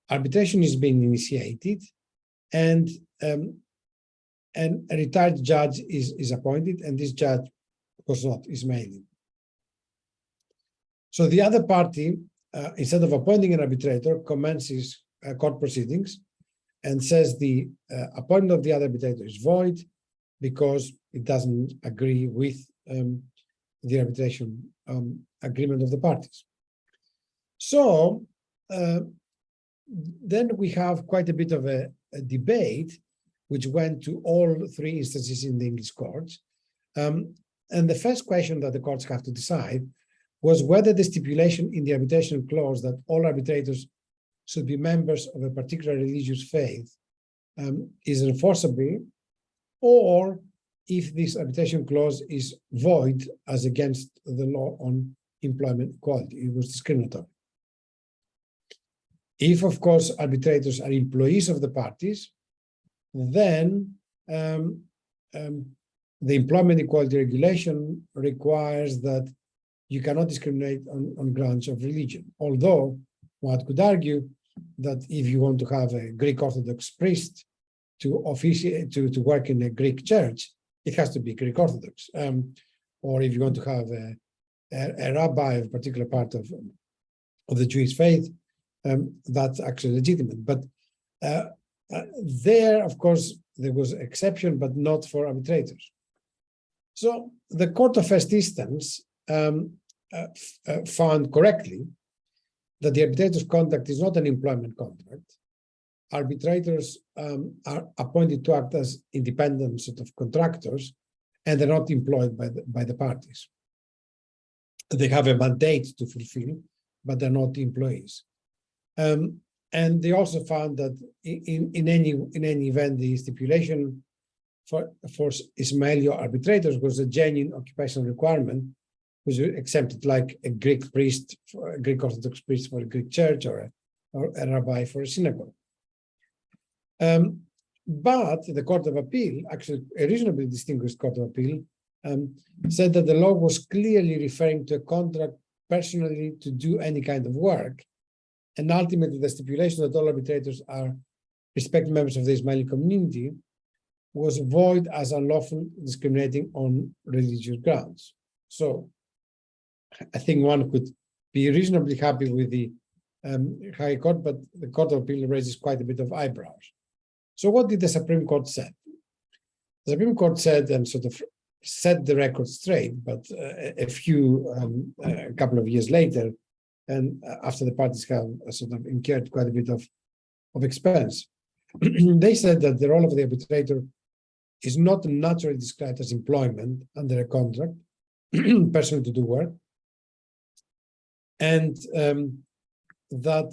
Arbitration is being initiated and a retired judge is appointed, and this judge was not Ismaili. So the other party, instead of appointing an arbitrator, commences court proceedings and says the appointment of the other arbitrator is void because it doesn't agree with the arbitration agreement of the parties. So then we have quite a bit of a debate which went to all 3 instances in the English courts. And the first question that the courts have to decide was whether the stipulation in the arbitration clause that all arbitrators should be members of a particular religious faith is enforceable, or if this arbitration clause is void as against the law on employment equality. It was discriminatory. If, of course, arbitrators are employees of the parties, then the employment equality regulation requires that you cannot discriminate on grounds of religion. Although one could argue that if you want to have a Greek Orthodox priest to officiate to work in a Greek church, it has to be Greek Orthodox. Or if you want to have a rabbi of a particular part of the Jewish faith, that's actually legitimate. But there, of course, there was exception, but not for arbitrators. So the Court of First Instance found correctly that the arbitrator's conduct is not an employment contract. Arbitrators are appointed to act as independent sort of contractors, and they're not employed by the parties. They have a mandate to fulfill, but they're not employees. And they also found that in any event, the stipulation for Ismaili arbitrators was a genuine occupational requirement, was exempted, like a Greek priest, a Greek Orthodox priest for a Greek church, or a rabbi for a synagogue. But the Court of Appeal, actually a reasonably distinguished Court of Appeal, said that the law was clearly referring to a contract personally to do any kind of work, and ultimately the stipulation that all arbitrators are respected members of the Ismaili community was void as unlawful discriminating on religious grounds. So I think one could be reasonably happy with the High Court, but the Court of Appeal raises quite a bit of eyebrows. So what did the Supreme Court say? The Supreme Court said, and sort of set the record straight, but a couple of years later, and after the parties have sort of incurred quite a bit of expense, they said that the role of the arbitrator is not naturally described as employment under a contract, personally to do work, and that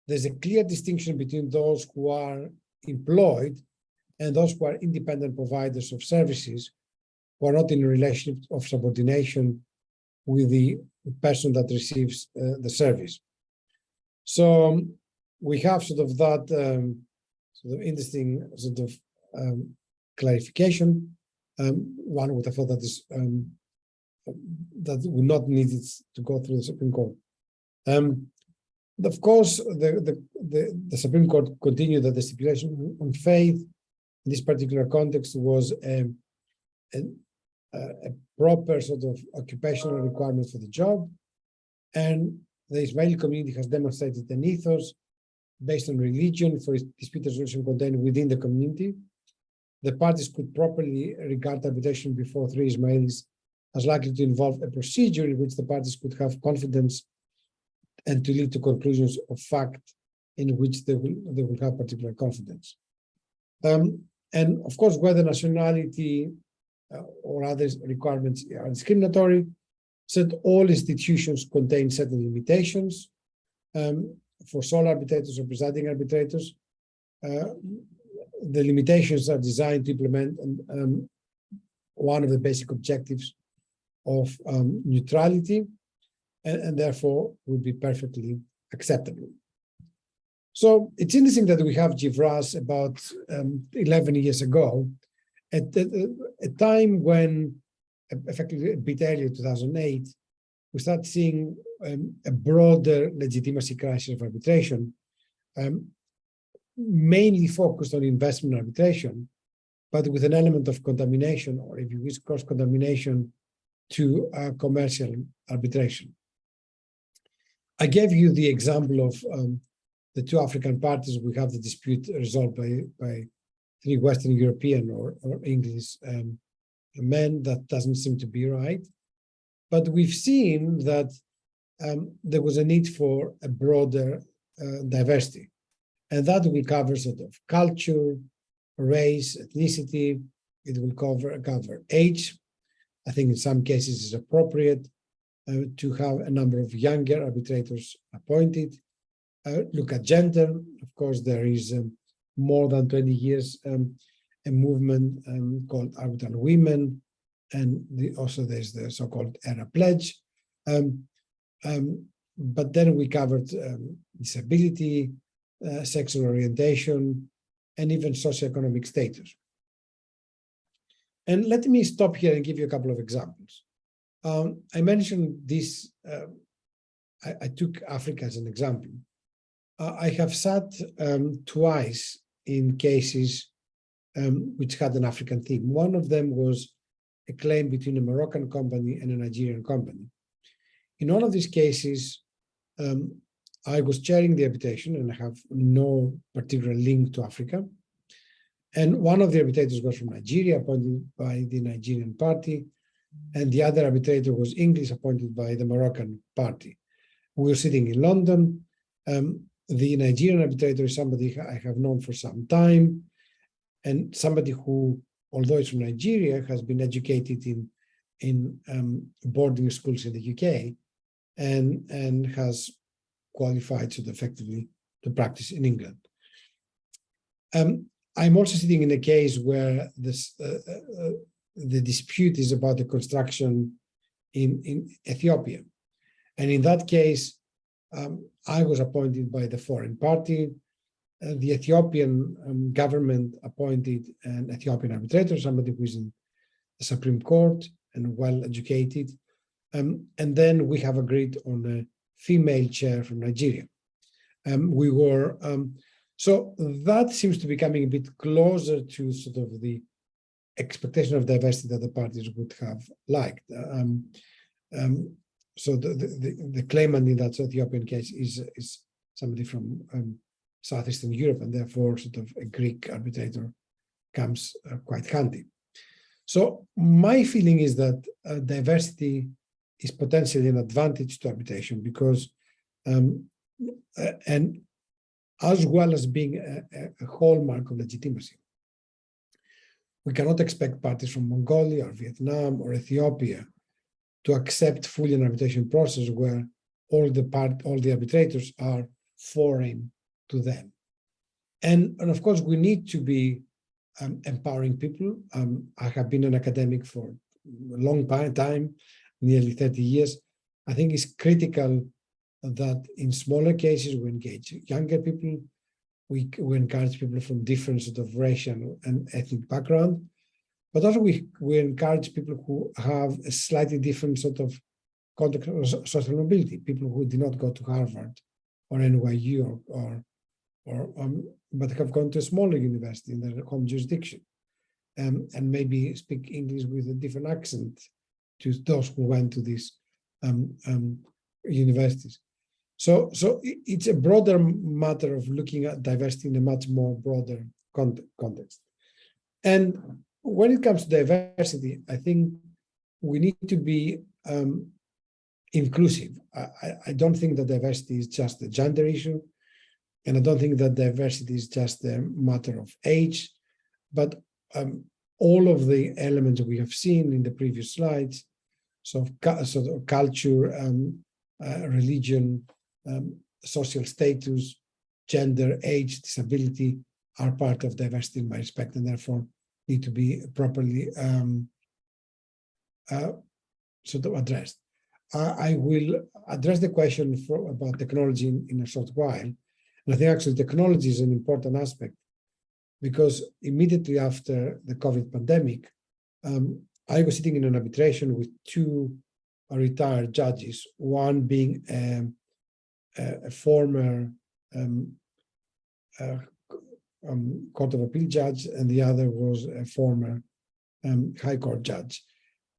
there's a clear distinction between those who are employed and those who are independent providers of services who are not in a relationship of subordination with the person that receives the service. So we have sort of that sort of interesting sort of clarification. One would have thought that is that would not need it to go through the Supreme Court. Of course, the Supreme Court continued that the stipulation on faith in this particular context was a proper sort of occupational requirement for the job, and the Ismaili community has demonstrated an ethos based on religion for dispute resolution contained within the community. The parties could properly regard arbitration before three Ismailis as likely to involve a procedure in which the parties could have confidence and to lead to conclusions of fact in which they will have particular confidence. And of course, whether nationality or other requirements are discriminatory, said all institutions contain certain limitations. For sole arbitrators or presiding arbitrators, the limitations are designed to implement one of the basic objectives of neutrality, and therefore would be perfectly acceptable. So it's interesting that we have Jivaras about 11 years ago, at a time when, effectively a bit earlier, 2008, we start seeing a broader legitimacy crisis of arbitration, mainly focused on investment arbitration, but with an element of contamination, or if you wish, cross-contamination to commercial arbitration. I gave you the example of the two African parties. We have the dispute resolved by three Western European or English men. That doesn't seem to be right. But we've seen that there was a need for a broader diversity. And that will cover sort of culture, race, ethnicity. It will cover age. I think in some cases it's appropriate to have a number of younger arbitrators appointed. Look at gender. Of course, there is more than 20 years a movement called Arbitral Women, and also there's the so-called ERA Pledge. But then we covered disability, sexual orientation, and even socioeconomic status. And let me stop here and give you a couple of examples. I mentioned this, I took Africa as an example. I have sat twice in cases which had an African theme. One of them was a claim between a Moroccan company and a Nigerian company. In all of these cases, I was chairing the arbitration and I have no particular link to Africa. And one of the arbitrators was from Nigeria, appointed by the Nigerian party, and the other arbitrator was English, appointed by the Moroccan party. We were sitting in London. The Nigerian arbitrator is somebody I have known for some time, and somebody who, although he's from Nigeria, has been educated in boarding schools in the UK, and has qualified sort of effectively to practice in England. I'm also sitting in a case where this, the dispute is about the construction in Ethiopia. And in that case, I was appointed by the foreign party. The Ethiopian government appointed an Ethiopian arbitrator, somebody who is in the Supreme Court and well-educated. And then we have agreed on a female chair from Nigeria. So that seems to be coming a bit closer to sort of the expectation of diversity that the parties would have liked. So the claimant in that Ethiopian case is somebody from Southeastern Europe, and therefore sort of a Greek arbitrator comes quite handy. So my feeling is that diversity is potentially an advantage to arbitration because, and as well as being a hallmark of legitimacy. We cannot expect parties from Mongolia or Vietnam or Ethiopia to accept fully an arbitration process where all the arbitrators are foreign to them. And of course, we need to be empowering people. I have been an academic for a long time, nearly 30 years. I think it's critical that in smaller cases we engage younger people, we encourage people from different sort of racial and ethnic background, but also we encourage people who have a slightly different sort of context or social mobility, people who did not go to Harvard or NYU but have gone to a smaller university in their home jurisdiction, and maybe speak English with a different accent to those who went to these universities. So it's a broader matter of looking at diversity in a much more broader context. And when it comes to diversity, I think we need to be inclusive. I don't think that diversity is just a gender issue, and I don't think that diversity is just a matter of age, but all of the elements we have seen in the previous slides, sort of culture, religion, social status, gender, age, disability are part of diversity in my respect, and therefore need to be properly sort of addressed. I will address the question about technology in a short while. And I think actually technology is an important aspect because immediately after the COVID pandemic, I was sitting in an arbitration with two retired judges, one being a former Court of Appeal judge, and the other was a former High Court judge.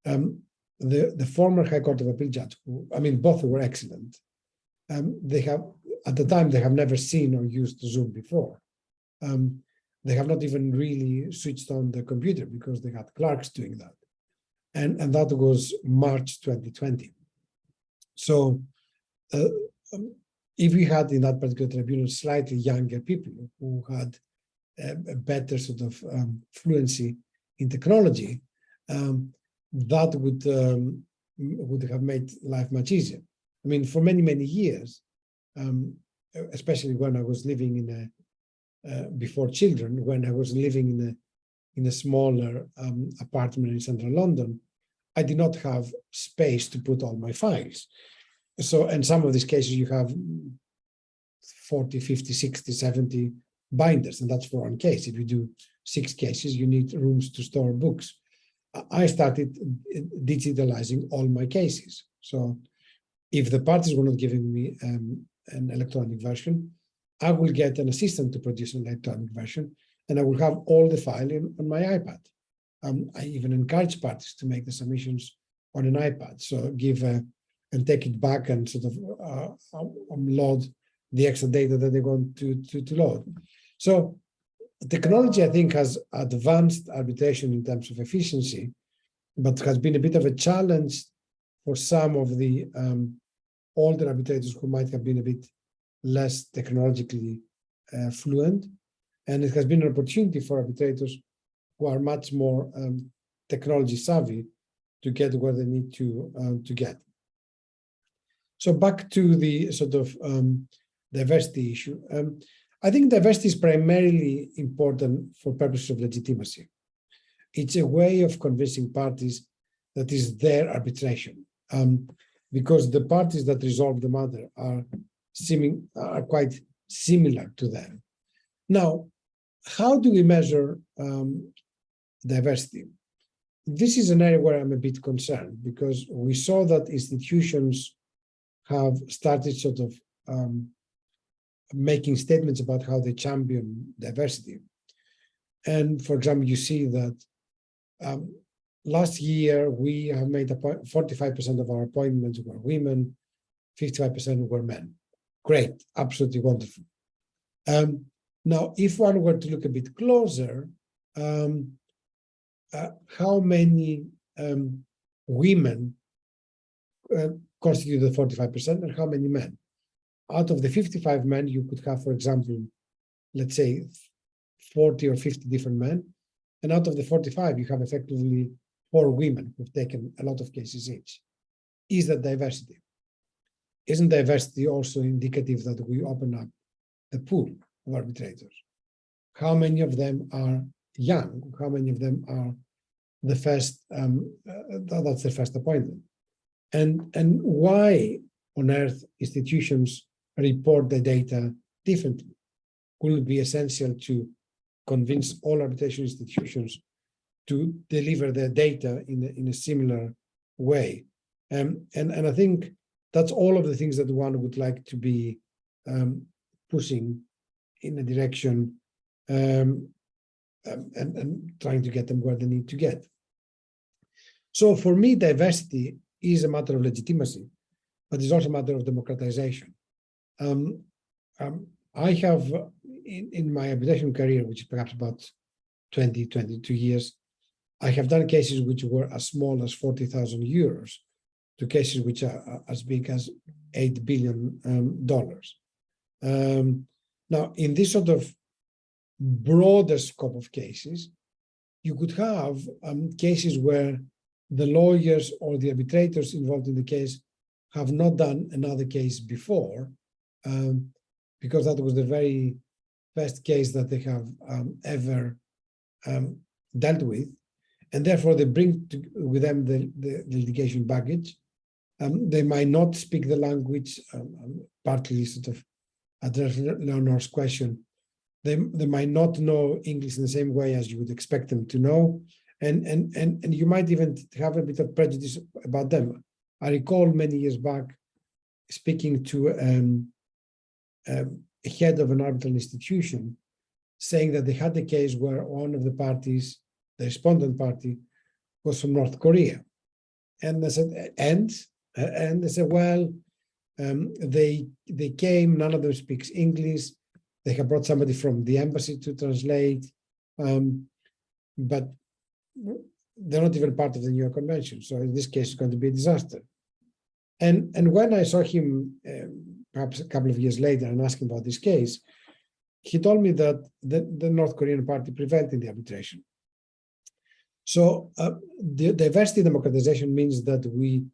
The former High Court of Appeal judge, both were excellent. They have, at the time, they have never seen or used Zoom before. They have not even really switched on the computer because they had clerks doing that. And that was March 2020. So if we had in that particular tribunal slightly younger people who had a better sort of fluency in technology, that would have made life much easier. For many, many years, especially when I was living before children, when I was living in a smaller apartment in central London, I did not have space to put all my files. So in some of these cases, you have 40, 50, 60, 70 binders, and that's for one case. If you do 6 cases, you need rooms to store books. I started digitalizing all my cases. So if the parties were not giving me an electronic version, I will get an assistant to produce an electronic version, and I will have all the file on my iPad. I even encourage parties to make the submissions on an iPad. So give and take it back and sort of load the extra data that they want to load. So technology, I think, has advanced arbitration in terms of efficiency, but has been a bit of a challenge for some of the older arbitrators who might have been a bit less technologically fluent. And it has been an opportunity for arbitrators who are much more technology savvy to get where they need to get. So back to the sort of diversity issue. I think diversity is primarily important for purposes of legitimacy. It's a way of convincing parties that is their arbitration, because the parties that resolve the matter are quite similar to them. Now, how do we measure diversity? This is an area where I'm a bit concerned, because we saw that institutions have started sort of making statements about how they champion diversity. And for example, you see that last year we have made 45% of our appointments were women, 55% were men. Great, absolutely wonderful. Now, if one were to look a bit closer, how many women constitute the 45% and how many men? Out of the 55 men, you could have, for example, let's say 40 or 50 different men. And out of the 45, you have effectively 4 women who've taken a lot of cases each. Is that diversity? Isn't diversity also indicative that we open up the pool of arbitrators? How many of them are young? How many of them are the first, that's the first appointment? And why on earth institutions report the data differently? Will it be essential to convince all arbitration institutions to deliver their data in a similar way? And I think that's all of the things that one would like to be pushing in a direction and trying to get them where they need to get. So for me, diversity is a matter of legitimacy, but it's also a matter of democratization. I have, in my arbitration career, which is perhaps about 20, 22 years, I have done cases which were as small as 40,000 euros to cases which are as big as $8 billion. Now, in this sort of broader scope of cases, you could have cases where the lawyers or the arbitrators involved in the case have not done another case before, because that was the very first case that they have ever dealt with, and therefore they bring with them the litigation baggage. They might not speak the language, partly sort of address Leonor's question. They might not know English in the same way as you would expect them to know, and you might even have a bit of prejudice about them. I recall many years back speaking to a head of an arbitral institution saying that they had a case where one of the parties, the respondent party, was from North Korea. And they said, and they said, well, they came, none of them speaks English. They have brought somebody from the embassy to translate, but they're not even part of the New York Convention. So in this case, it's going to be a disaster. And when I saw him perhaps a couple of years later and asked him about this case, he told me that the North Korean party prevailed in the arbitration. So the diversity democratization means that we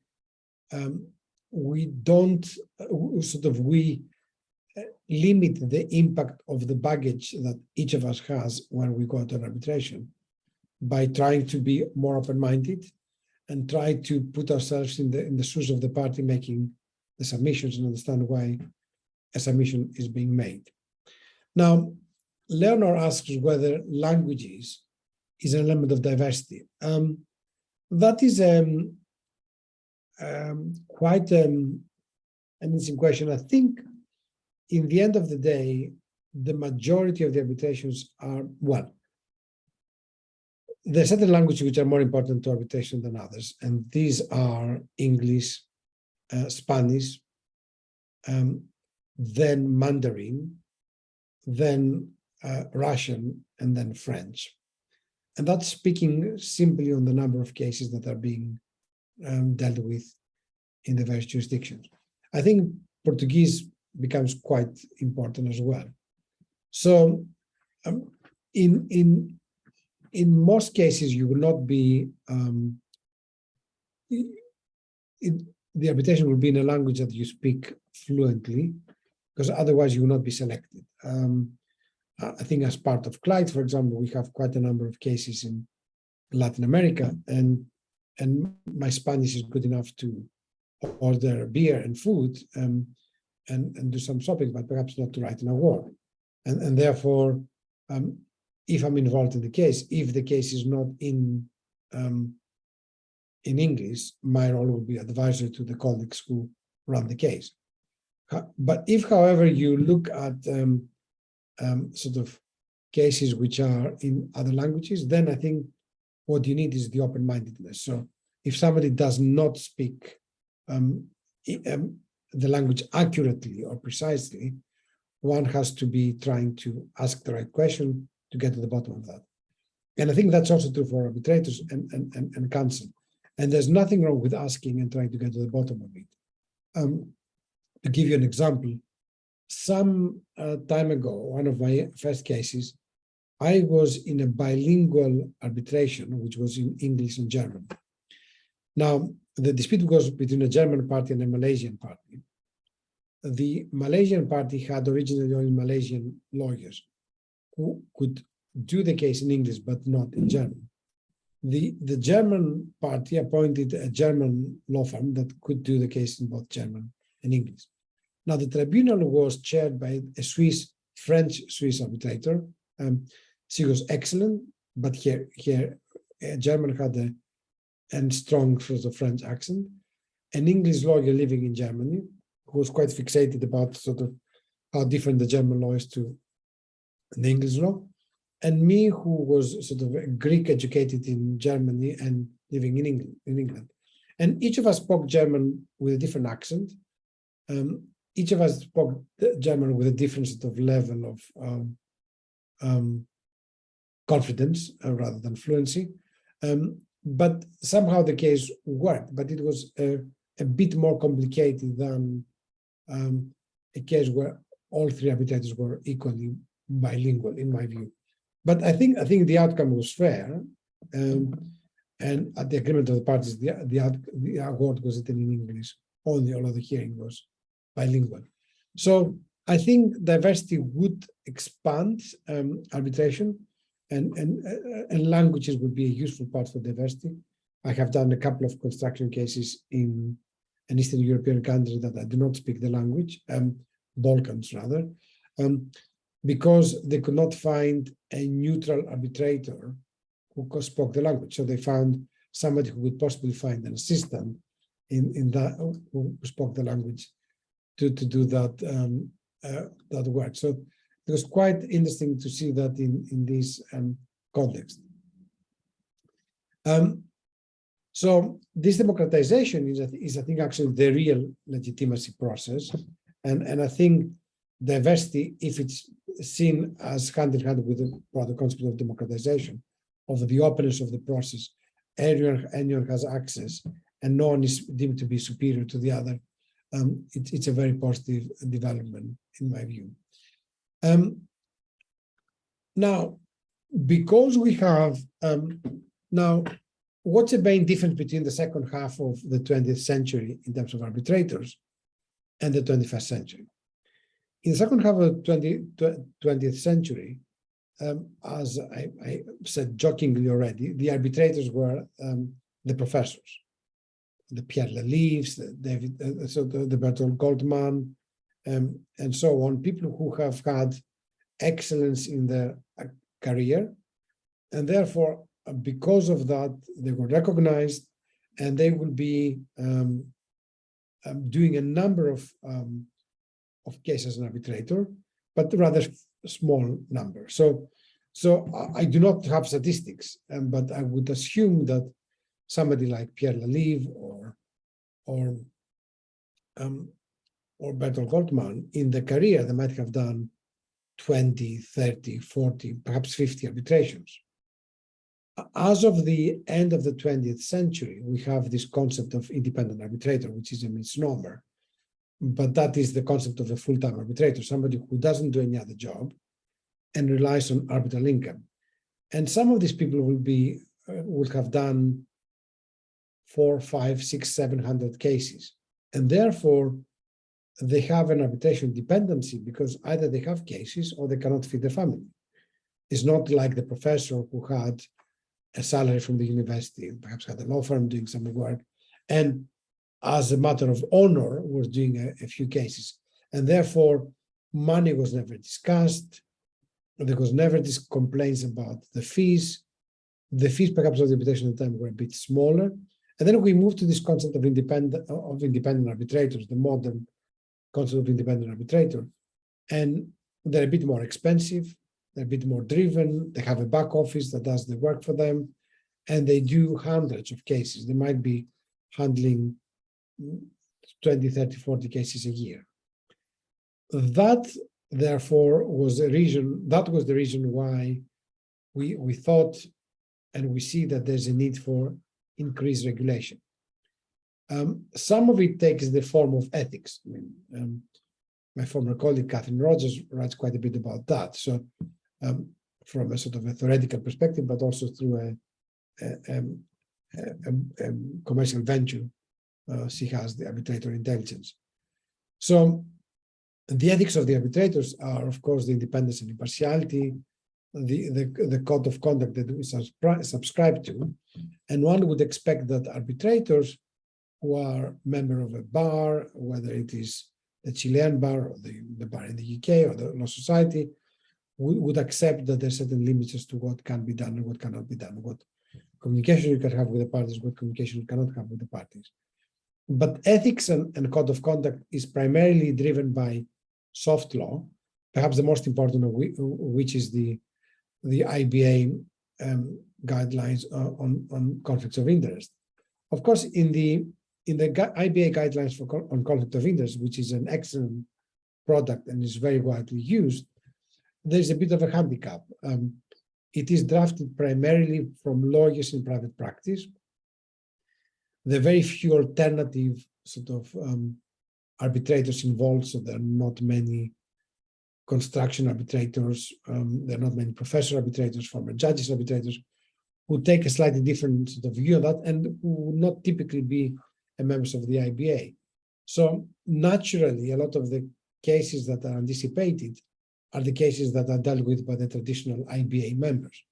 limit the impact of the baggage that each of us has when we go to an arbitration. by trying to be more open-minded and try to put ourselves in the shoes of the party making the submissions and understand why a submission is being made. Now, Leonor asks whether languages is an element of diversity. That is quite an interesting question. I think in the end of the day, the majority of the arbitrations are, well, there are certain languages which are more important to arbitration than others, and these are English, Spanish, then Mandarin, then Russian, and then French. And that's speaking simply on the number of cases that are being dealt with in the various jurisdictions. I think Portuguese becomes quite important as well. So in most cases, you will not be, the arbitration will be in a language that you speak fluently, because otherwise you will not be selected. I think as part of Clyde, for example, we have quite a number of cases in Latin America, and my Spanish is good enough to order beer and food and do some shopping, but perhaps not to write an award. And therefore, if I'm involved in the case, if the case is not in English, my role will be advisor to the colleagues who run the case. But if, however, you look at sort of cases which are in other languages, then I think what you need is the open-mindedness. So if somebody does not speak the language accurately or precisely, one has to be trying to ask the right question to get to the bottom of that. And I think that's also true for arbitrators and counsel. And there's nothing wrong with asking and trying to get to the bottom of it. To give you an example, some time ago, one of my first cases, I was in a bilingual arbitration, which was in English and German. Now, the dispute was between a German party and a Malaysian party. The Malaysian party had originally only Malaysian lawyers who could do the case in English, but not in German. The German party appointed a German law firm that could do the case in both German and English. Now, the tribunal was chaired by a French-Swiss arbitrator. She was excellent, but here German had a strong sort of French accent. An English lawyer living in Germany who was quite fixated about sort of how different the German law is to the English law. And me, who was sort of Greek educated in Germany and living in England. And each of us spoke German with a different accent. Each of us spoke German with a different sort of level of confidence rather than fluency. But somehow the case worked, but it was a bit more complicated than a case where all three arbitrators were equally bilingual, in my view. But I think the outcome was fair, and at the agreement of the parties, the award was written in English only, although the hearing was bilingual. So I think diversity would expand arbitration, and languages would be a useful part for diversity. I have done a couple of construction cases in an Eastern European country that I do not speak the language, Balkans rather, because they could not find a neutral arbitrator who spoke the language. So they found somebody who would possibly find an assistant in that who spoke the language to do that work. So it was quite interesting to see that in this context. So this democratization is I think actually the real legitimacy process, and I think diversity, if it's seen as hand in hand with the broader concept of democratization, of the openness of the process, anyone has access, and no one is deemed to be superior to the other. It's a very positive development in my view. Now, because we have now, what's the main difference between the second half of the 20th century in terms of arbitrators and the 21st century? In the second half of the 20th century, as I said jokingly already, the arbitrators were the professors, the Pierre Lelives, the David, the Bertolt Goldman, and so on, people who have had excellence in their career, and therefore, because of that, they were recognized, and they will be doing a number of cases as an arbitrator, but rather small number. So I do not have statistics, but I would assume that somebody like Pierre Lelive or Bertolt Goldman in the career, they might have done 20, 30, 40, perhaps 50 arbitrations. As of the end of the 20th century, we have this concept of independent arbitrator, which is a misnomer, but that is the concept of a full-time arbitrator, somebody who doesn't do any other job and relies on arbitral income. And some of these people will have done 4, 5, 6, 700 cases. And therefore, they have an arbitration dependency because either they have cases or they cannot feed their family. It's not like the professor who had a salary from the university, perhaps had a law firm doing some work, and as a matter of honor was doing a few cases. And therefore, money was never discussed. There was never this complaints about the fees. The fees perhaps of the arbitration at the time were a bit smaller. And then we moved to this concept of independent arbitrators, the modern concept of independent arbitrator. And they're a bit more expensive, they're a bit more driven, they have a back office that does the work for them, and they do hundreds of cases. They might be handling 20, 30, 40 cases a year. That, therefore, was the reason why we thought and we see that there's a need for increased regulation. Some of it takes the form of ethics. I mean, my former colleague, Catherine Rogers, writes quite a bit about that. So from a sort of a theoretical perspective, but also through a commercial venture, she has the arbitrator intelligence. So the ethics of the arbitrators are, of course, the independence and impartiality, the code of conduct that we subscribe to. And one would expect that arbitrators who are member of a bar, whether it is the Chilean bar or the bar in the UK or the Law Society, would accept that there are certain limits as to what can be done and what cannot be done, what communication you can have with the parties, what communication you cannot have with the parties. But ethics and code of conduct is primarily driven by soft law, perhaps the most important of which is the IBA guidelines on conflicts of interest. Of course, in the IBA guidelines on conflict of interest, which is an excellent product and is very widely used, there's a bit of a handicap. It is drafted primarily from lawyers in private practice. There are very few alternative sort of arbitrators involved, so there are not many construction arbitrators, there are not many professor arbitrators, former judges arbitrators, who take a slightly different sort of view of that and who would not typically be members of the IBA. So naturally, a lot of the cases that are anticipated are the cases that are dealt with by the traditional IBA members.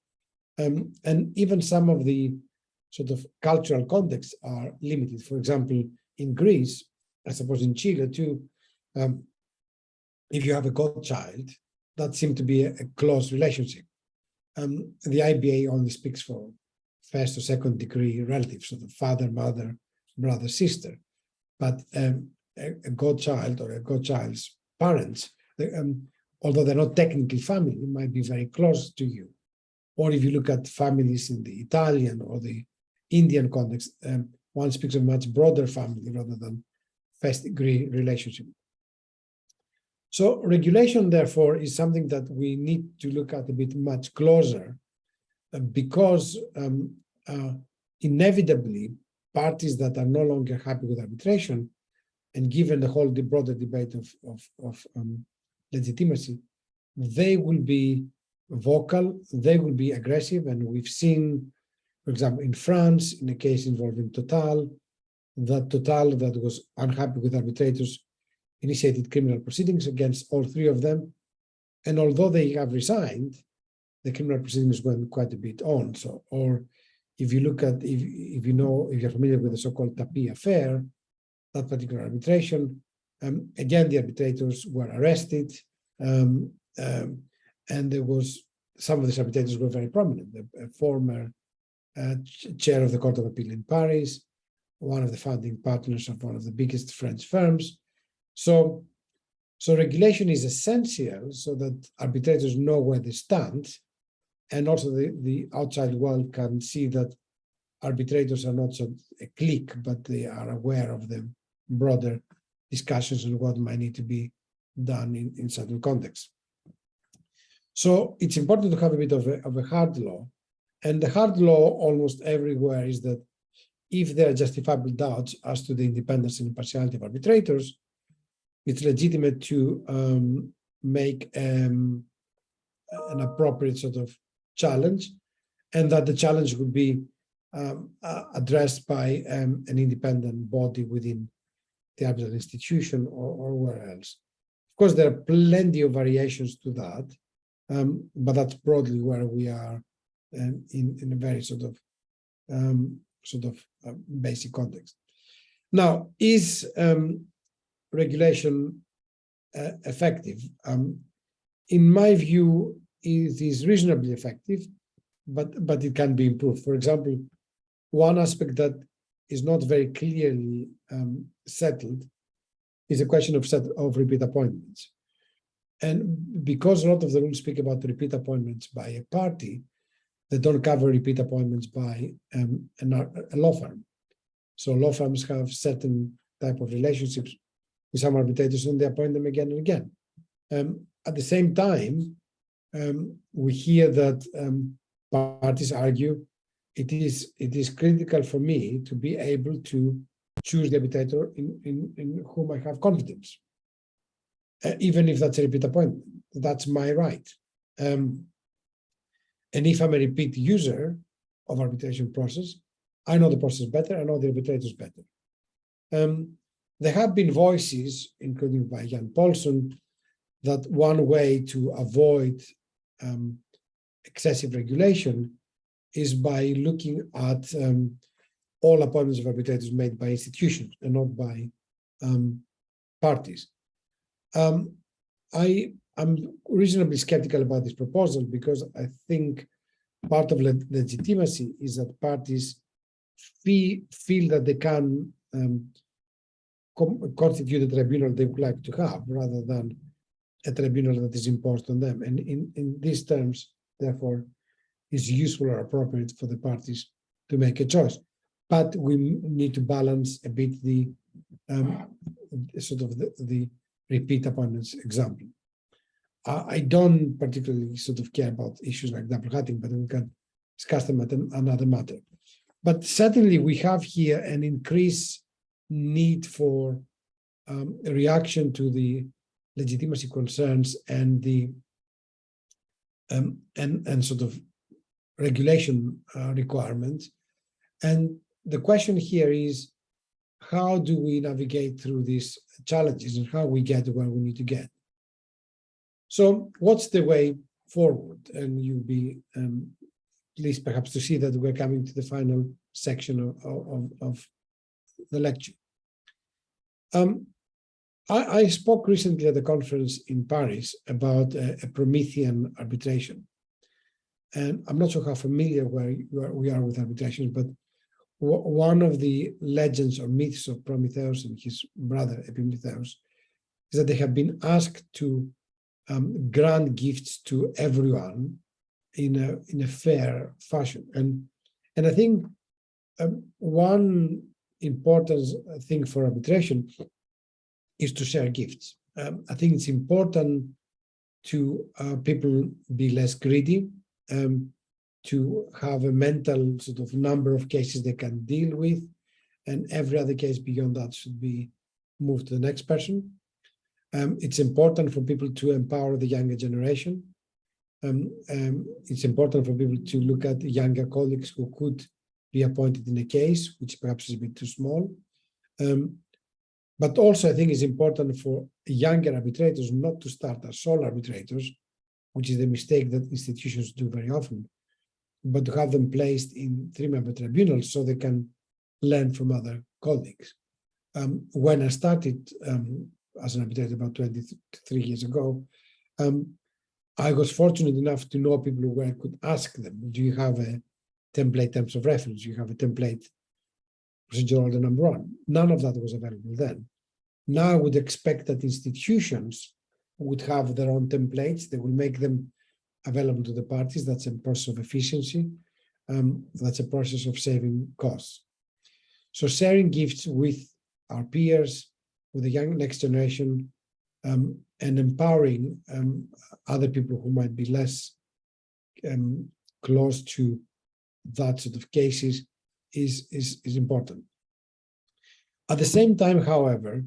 And even some of the sort of cultural contexts are limited. For example, in Greece, I suppose in Chile too, if you have a godchild, that seems to be a close relationship. The IBA only speaks for first or second degree relatives, so the father, mother, brother, sister. But a godchild or a godchild's parents, although they're not technically family, might be very close to you. Or if you look at families in the Italian or the Indian context, one speaks of much broader family rather than first degree relationship. So regulation, therefore, is something that we need to look at a bit much closer because inevitably parties that are no longer happy with arbitration, and given the whole broader debate of legitimacy, they will be vocal, they will be aggressive, and we've seen, for example, in France, in a case involving Total, that was unhappy with arbitrators initiated criminal proceedings against all three of them. And although they have resigned, the criminal proceedings went quite a bit on. So, or if you look at, if you're familiar with the so-called Tapi affair, that particular arbitration, again, the arbitrators were arrested, and there was, some of these arbitrators were very prominent. The former chair of the Court of Appeal in Paris, one of the founding partners of one of the biggest French firms. So regulation is essential so that arbitrators know where they stand, and also the outside world can see that arbitrators are not so a clique, but they are aware of the broader discussions on what might need to be done in certain contexts. So it's important to have a bit of a hard law, and the hard law almost everywhere is that if there are justifiable doubts as to the independence and impartiality of arbitrators, it's legitimate to make an appropriate sort of challenge, and that the challenge would be addressed by an independent body within the arbitral institution or where else. Of course, there are plenty of variations to that, but that's broadly where we are in a very sort of basic context. Now, is regulation effective? In my view, it is reasonably effective, but it can be improved. For example, one aspect that is not very clearly settled is a question of repeat appointments. And because a lot of the rules speak about repeat appointments by a party, they don't cover repeat appointments by a law firm. So law firms have certain type of relationships with some arbitrators, and they appoint them again and again. At the same time, we hear that parties argue it is critical for me to be able to choose the arbitrator in whom I have confidence, even if that's a repeat appointment. That's my right. And if I'm a repeat user of arbitration process, I know the process better, I know the arbitrators better. There have been voices, including by Jan Paulson, that one way to avoid excessive regulation is by looking at all appointments of arbitrators made by institutions and not by parties. I'm reasonably skeptical about this proposal because I think part of legitimacy is that parties feel that they can constitute a tribunal they would like to have rather than a tribunal that is imposed on them. And in these terms, therefore, is useful or appropriate for the parties to make a choice. But we need to balance a bit the the repeat appointments example. I don't particularly sort of care about issues like double hatting, but we can discuss them at another matter. But certainly we have here an increased need for a reaction to the legitimacy concerns and the and sort of regulation requirements. And the question here is, how do we navigate through these challenges and how we get to where we need to get? So what's the way forward? And you'll be pleased perhaps to see that we're coming to the final section of the lecture. I spoke recently at a conference in Paris about a Promethean arbitration. And I'm not sure how familiar we are with arbitration, but one of the legends or myths of Prometheus and his brother Epimetheus is that they have been asked to grant gifts to everyone in a fair fashion. And I think one important thing for arbitration is to share gifts. I think it's important to people be less greedy, to have a mental sort of number of cases they can deal with, and every other case beyond that should be moved to the next person. It's important for people to empower the younger generation. It's important for people to look at younger colleagues who could be appointed in a case, which perhaps is a bit too small. But also I think it's important for younger arbitrators not to start as sole arbitrators, which is the mistake that institutions do very often, but to have them placed in 3-member tribunals so they can learn from other colleagues. When I started as an arbitrator about 23 years ago, I was fortunate enough to know people where I could ask them, do you have a template terms of reference? Do you have a template procedure order number 1? None of that was available then. Now I would expect that institutions would have their own templates. They will make them available to the parties. That's a process of efficiency. That's a process of saving costs. So sharing gifts with our peers, with the young next generation, and empowering other people who might be less close to that sort of cases is important. At the same time, however,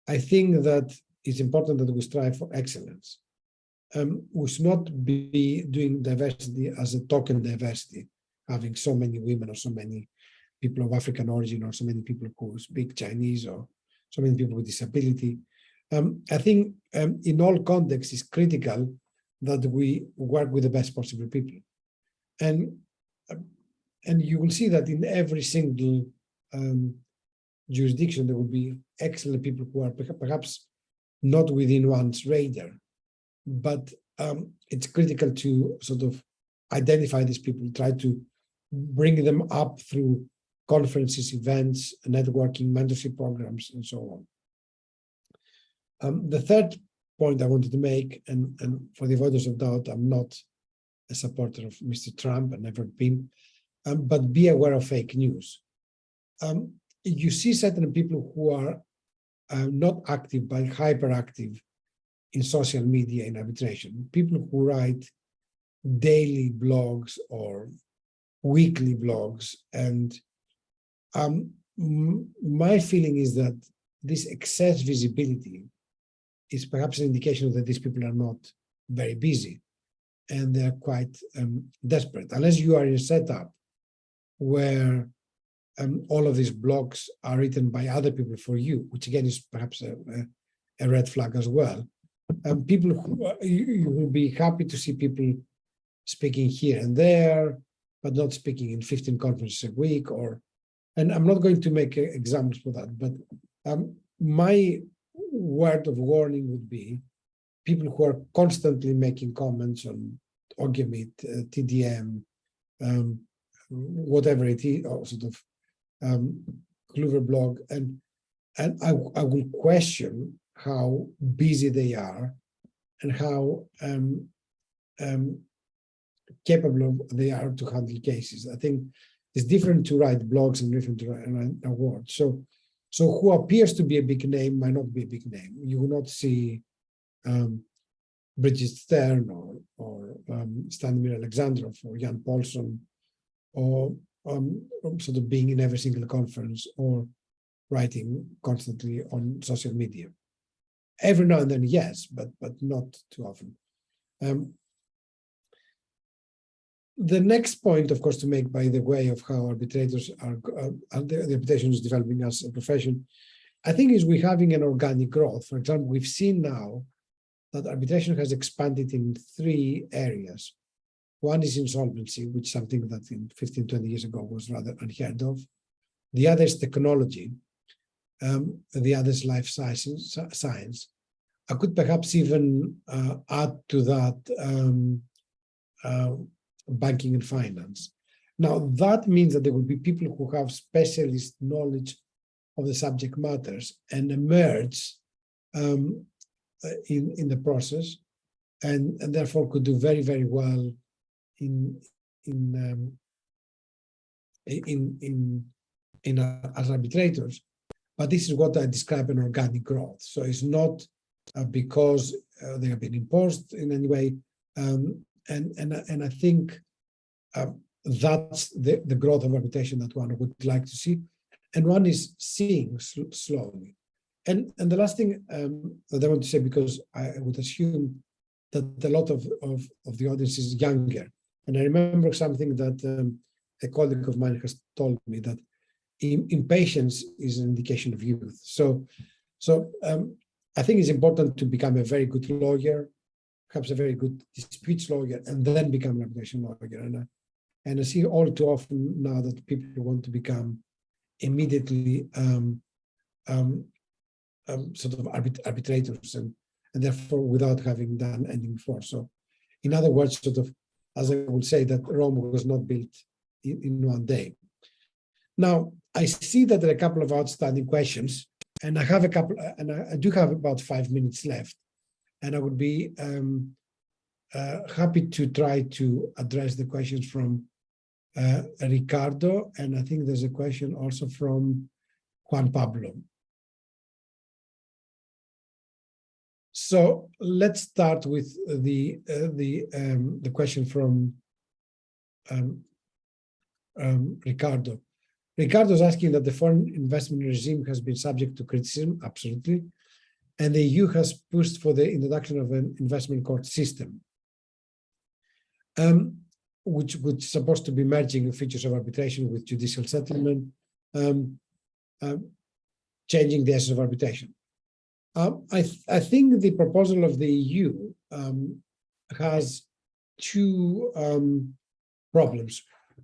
I think that it's important that we strive for excellence. We should not be doing diversity as a token diversity, having so many women or so many people of African origin or so many people who speak Chinese or so many people with disability. I think in all contexts it's critical that we work with the best possible people. And you will see that in every single jurisdiction there will be excellent people who are perhaps not within one's radar, but it's critical to sort of identify these people, try to bring them up through conferences, events, networking, mentorship programs, and so on. The third point I wanted to make, and for the avoidance of doubt, I'm not a supporter of Mr. Trump, I've never been, but be aware of fake news. You see certain people who are not active but hyperactive in social media in arbitration, people who write daily blogs or weekly blogs, and my feeling is that this excess visibility is perhaps an indication that these people are not very busy and they're quite desperate. Unless you are in a setup where all of these blogs are written by other people for you, which again is perhaps a red flag as well. People who you will be happy to see people speaking here and there, but not speaking in 15 conferences a week, and I'm not going to make examples for that, but my word of warning would be people who are constantly making comments on Orgamit, TDM, whatever it is, or sort of Clover blog, and I will question how busy they are and how capable they are to handle cases. I think it's different to write blogs and different to write awards. So who appears to be a big name might not be a big name. You will not see Bridget Stern or Stanimir Alexandrov or Jan Paulson or sort of being in every single conference or writing constantly on social media. Every now and then, yes, but not too often. The next point, of course, to make by the way of how arbitrators are, the arbitration is developing as a profession, I think is we're having an organic growth. For example, we've seen now that arbitration has expanded in 3 areas. One is insolvency, which is something that in 15, 20 years ago was rather unheard of. The other is technology. The other is life science. I could perhaps even add to that banking and finance. Now, that means that there will be people who have specialist knowledge of the subject matters and emerge in the process, and therefore could do very, very well as arbitrators. But this is what I describe an organic growth. So it's not because they have been imposed in any way. And I think that's the growth of arbitration that one would like to see, and one is seeing slowly. And the last thing that I want to say, because I would assume that a lot of the audience is younger, and I remember something that a colleague of mine has told me, that impatience is an indication of youth. So I think it's important to become a very good lawyer, perhaps a very good disputes lawyer and then become an arbitration lawyer. And I see all too often now that people want to become immediately sort of arbitrators and therefore without having done anything before. So in other words, sort of, as I would say, that Rome was not built in one day. Now, I see that there are a couple of outstanding questions, and I have a couple, and I do have about 5 minutes left, and I would be happy to try to address the questions from Ricardo, and I think there's a question also from Juan Pablo. So let's start with the question from Ricardo. Ricardo is asking that the foreign investment regime has been subject to criticism, absolutely, and the EU has pushed for the introduction of an investment court system, which is supposed to be merging features of arbitration with judicial settlement, changing the essence of arbitration. I think the proposal of the EU has two problems.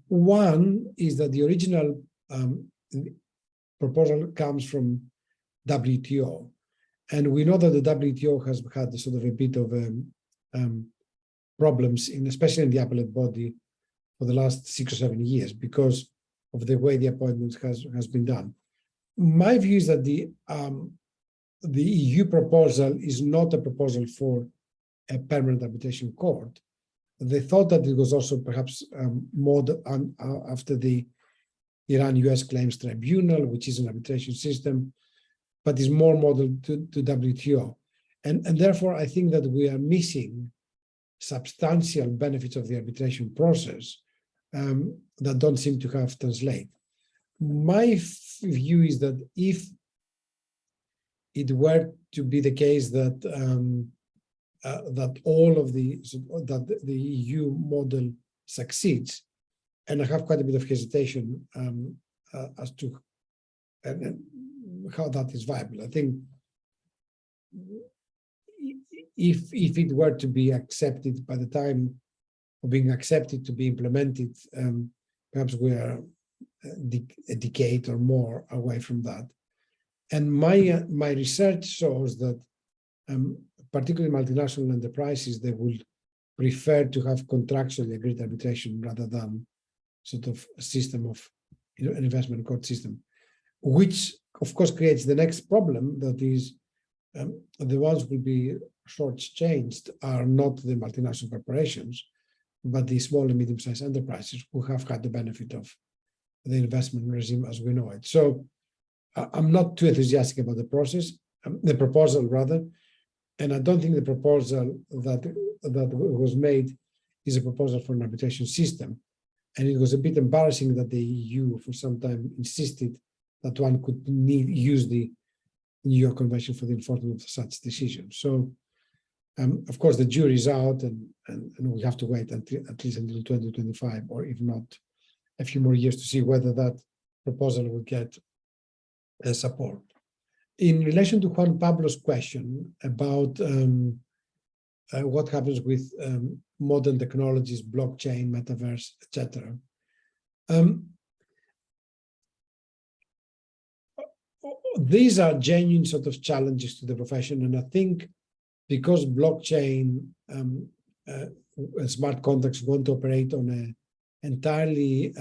One is that the original proposal comes from WTO, and we know that the WTO has had sort of a bit of problems, especially in the appellate body, for the last 6 or 7 years because of the way the appointment has been done. My view is that the EU proposal is not a proposal for a permanent arbitration court. They thought that it was also perhaps modeled after the Iran-US Claims Tribunal, which is an arbitration system, but is more modeled to WTO. And therefore, I think that we are missing substantial benefits of the arbitration process that don't seem to have translated. My view is that if it were to be the case that that all of the EU model succeeds, and I have quite a bit of hesitation as to how that is viable. I think if it were to be accepted by the time of being accepted to be implemented, perhaps we are a decade or more away from that. And my research shows that particularly multinational enterprises, they will prefer to have contractually agreed arbitration rather than sort of a system of an investment court system, which of course creates the next problem, that is the ones who will be shortchanged are not the multinational corporations, but the small and medium-sized enterprises who have had the benefit of the investment regime as we know it. So I'm not too enthusiastic about the process, the proposal rather, and I don't think the proposal that was made is a proposal for an arbitration system. And it was a bit embarrassing that the EU for some time insisted that one could use the New York Convention for the enforcement of such decisions. So, of course, the jury's out, and we have to wait at least until 2025, or if not, a few more years to see whether that proposal will get support. In relation to Juan Pablo's question about what happens with modern technologies, blockchain, metaverse, etc. These are genuine sort of challenges to the profession, and I think because blockchain smart contracts want to operate on an entirely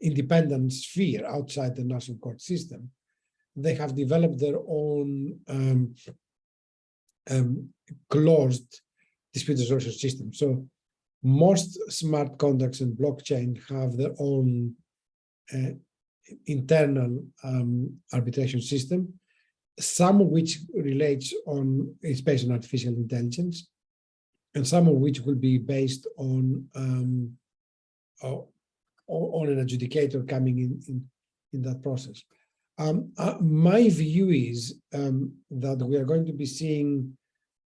independent sphere outside the national court system, they have developed their own closed dispute resolution system. So most smart contracts and blockchain have their own internal arbitration system, some of which is based on artificial intelligence, and some of which will be based on an adjudicator coming in that process. My view is that we are going to be seeing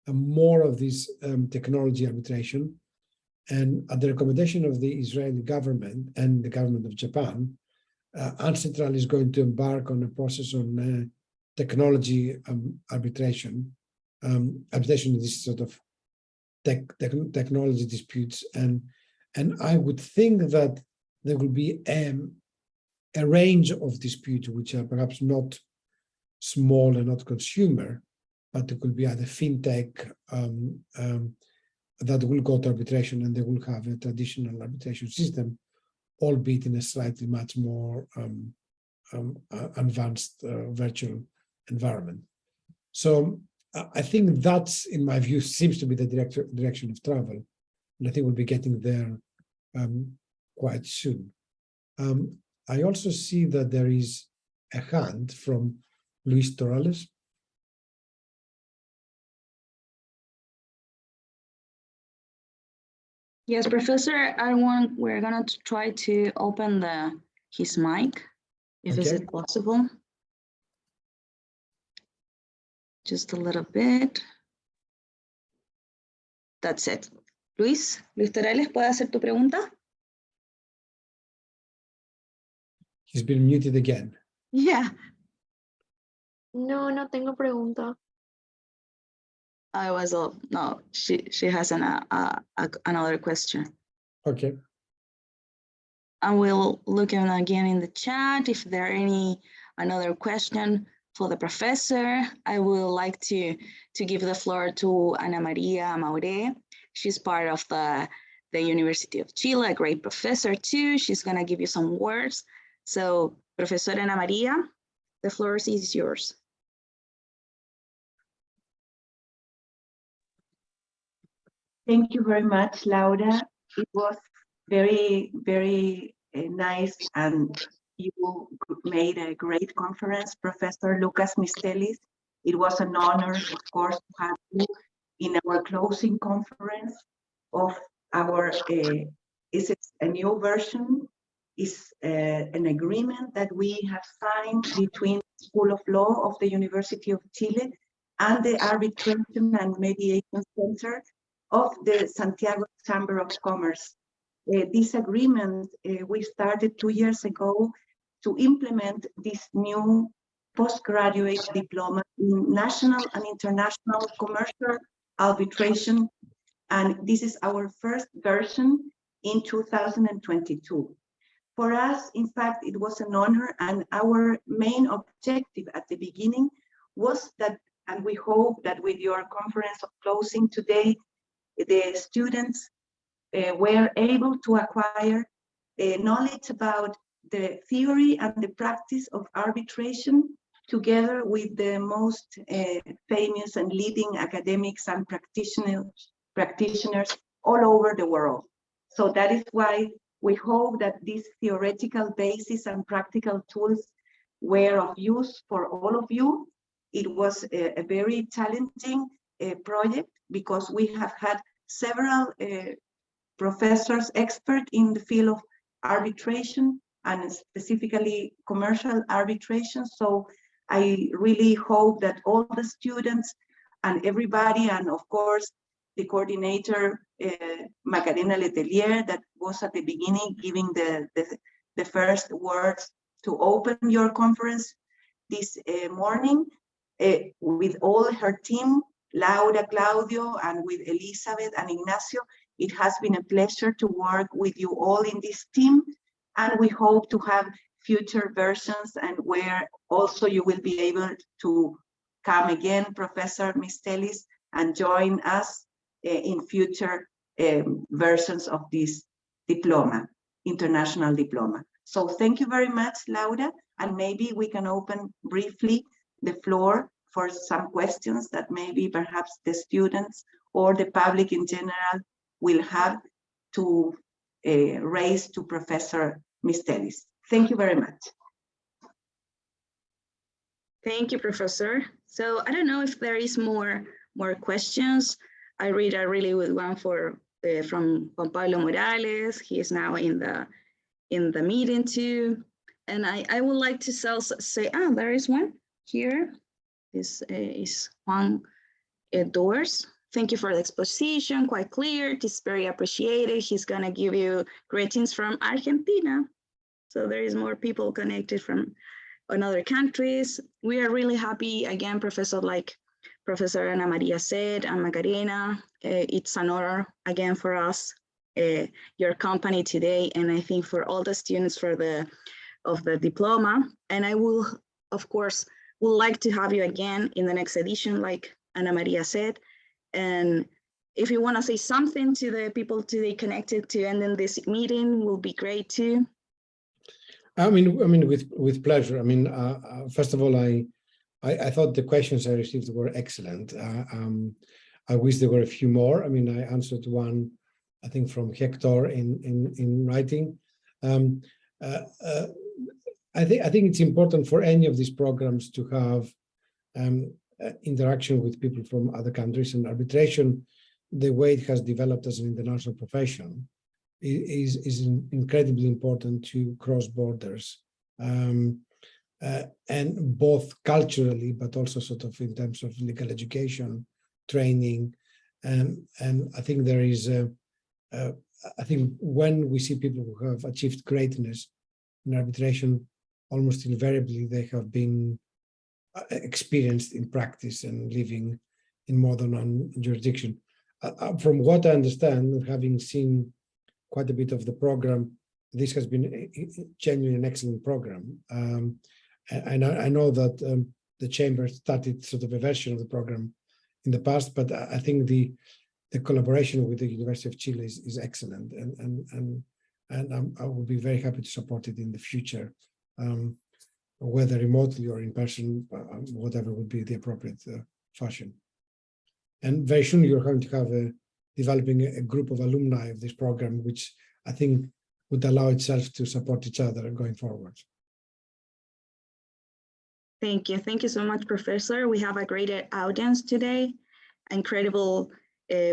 more of this technology arbitration, and at the recommendation of the Israeli government and the government of Japan, Central is going to embark on a process on technology arbitration, arbitration in this sort of technology disputes, and I would think that there will be a range of disputes which are perhaps not small and not consumer, but it could be either fintech that will go to arbitration, and they will have a traditional arbitration system, albeit in a slightly much more advanced virtual environment. So I think that's, in my view, seems to be the direction of travel, and I think we'll be getting there quite soon. I also see that there is a hand from Luis Torales. Yes, Professor, we're gonna try to open his mic, if Okay. is it possible? Just a little bit. That's it. Luis Torales, ¿puede hacer tu pregunta? He's been muted again. Yeah. No, no tengo pregunta. No, she has another question. Okay. And we'll look again in the chat if there are another question for the professor. I would like to give the floor to Ana Maria Maure. She's part of the University of Chile, a great professor too. She's gonna give you some words. So, Professor Ana Maria, the floor is yours. Thank you very much, Laura. It was very, very nice, and you made a great conference, Professor Loukas Mistelis. It was an honor, of course, to have you in our closing conference of our, is it a new version? Is an agreement that we have signed between the School of Law of the University of Chile and the Arbitration and Mediation Center of the Santiago Chamber of Commerce. This agreement, we started 2 years ago to implement this new postgraduate diploma in national and international commercial arbitration. And this is our first version in 2022. For us, in fact, it was an honor, and our main objective at the beginning was that, and we hope that with your conference of closing today, the students were able to acquire knowledge about the theory and the practice of arbitration, together with the most famous and leading academics and practitioners all over the world. So that is why we hope that these theoretical basis and practical tools were of use for all of you. It was a very challenging project, because we have had several professors, expert in the field of arbitration and specifically commercial arbitration. So I really hope that all the students and everybody, and of course the coordinator Macarena Letelier, that was at the beginning giving the first words to open your conference this morning, with all her team, Laura, Claudio, and with Elizabeth and Ignacio. It has been a pleasure to work with you all in this team, and we hope to have future versions, and where also you will be able to come again, Professor Mistelis, and join us in future versions of this diploma, international diploma. So thank you very much, Laura, and maybe we can open briefly the floor for some questions that maybe perhaps the students or the public in general will have to raise to Professor Mistelis. Thank you very much. Thank you, Professor. So I don't know if there is more questions. I read a really good one from Juan Pablo Morales. He is now in the meeting too. And I would like to say, there is one here. This is Juan Doors. Thank you for the exposition, quite clear. It is very appreciated. He's gonna give you greetings from Argentina. So there is more people connected from other countries. We are really happy, again, Professor, like Professor Ana Maria said, and Macarena, it's an honor again for us, your company today, and I think for all the students of the diploma. And I will, of course, would like to have you again in the next edition, like Ana Maria said. And if you want to say something to the people today connected to ending this meeting, will be great too. I mean, with pleasure. I mean, first of all, I thought the questions I received were excellent. I wish there were a few more. I mean, I answered one, I think, from Hector in writing. I think it's important for any of these programs to have interaction with people from other countries, and arbitration, the way it has developed as an international profession, is incredibly important to cross borders, and both culturally, but also sort of in terms of legal education, training, and I think there is I think when we see people who have achieved greatness in arbitration, almost invariably they have been experienced in practice and living in more than one jurisdiction. From what I understand, having seen quite a bit of the program, this has been genuinely an excellent program. And I know that the chamber started sort of a version of the program in the past, but I think the collaboration with the University of Chile is excellent, and I will be very happy to support it in the future, whether remotely or in person, whatever would be the appropriate fashion. And very soon you're going to have developing a group of alumni of this program, which I think would allow itself to support each other going forward. Thank you. Thank you so much, Professor. We have a great audience today, incredible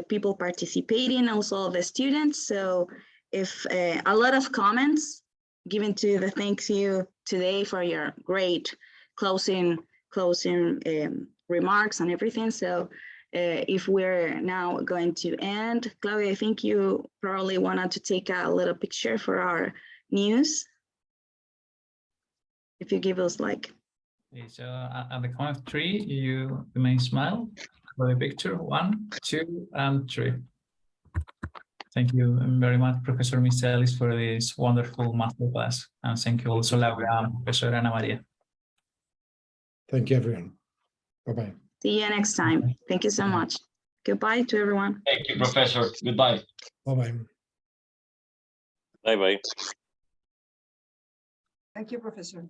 people participating, also the students. So if a lot of comments given to the thank you today for your great closing remarks and everything. So if we're now going to end, Claudia, I think you probably wanted to take a little picture for our news. If you give us like. Okay, so at the count of 3, you may smile for the picture. 1, 2, and 3. Thank you very much, Professor Mistelis, for this wonderful masterclass. And thank you also, Professor Ana Maria. Thank you, everyone. Bye-bye. See you next time. Thank you so much. Goodbye to everyone. Thank you, Professor. Goodbye. Bye-bye. Bye-bye. Thank you, Professor.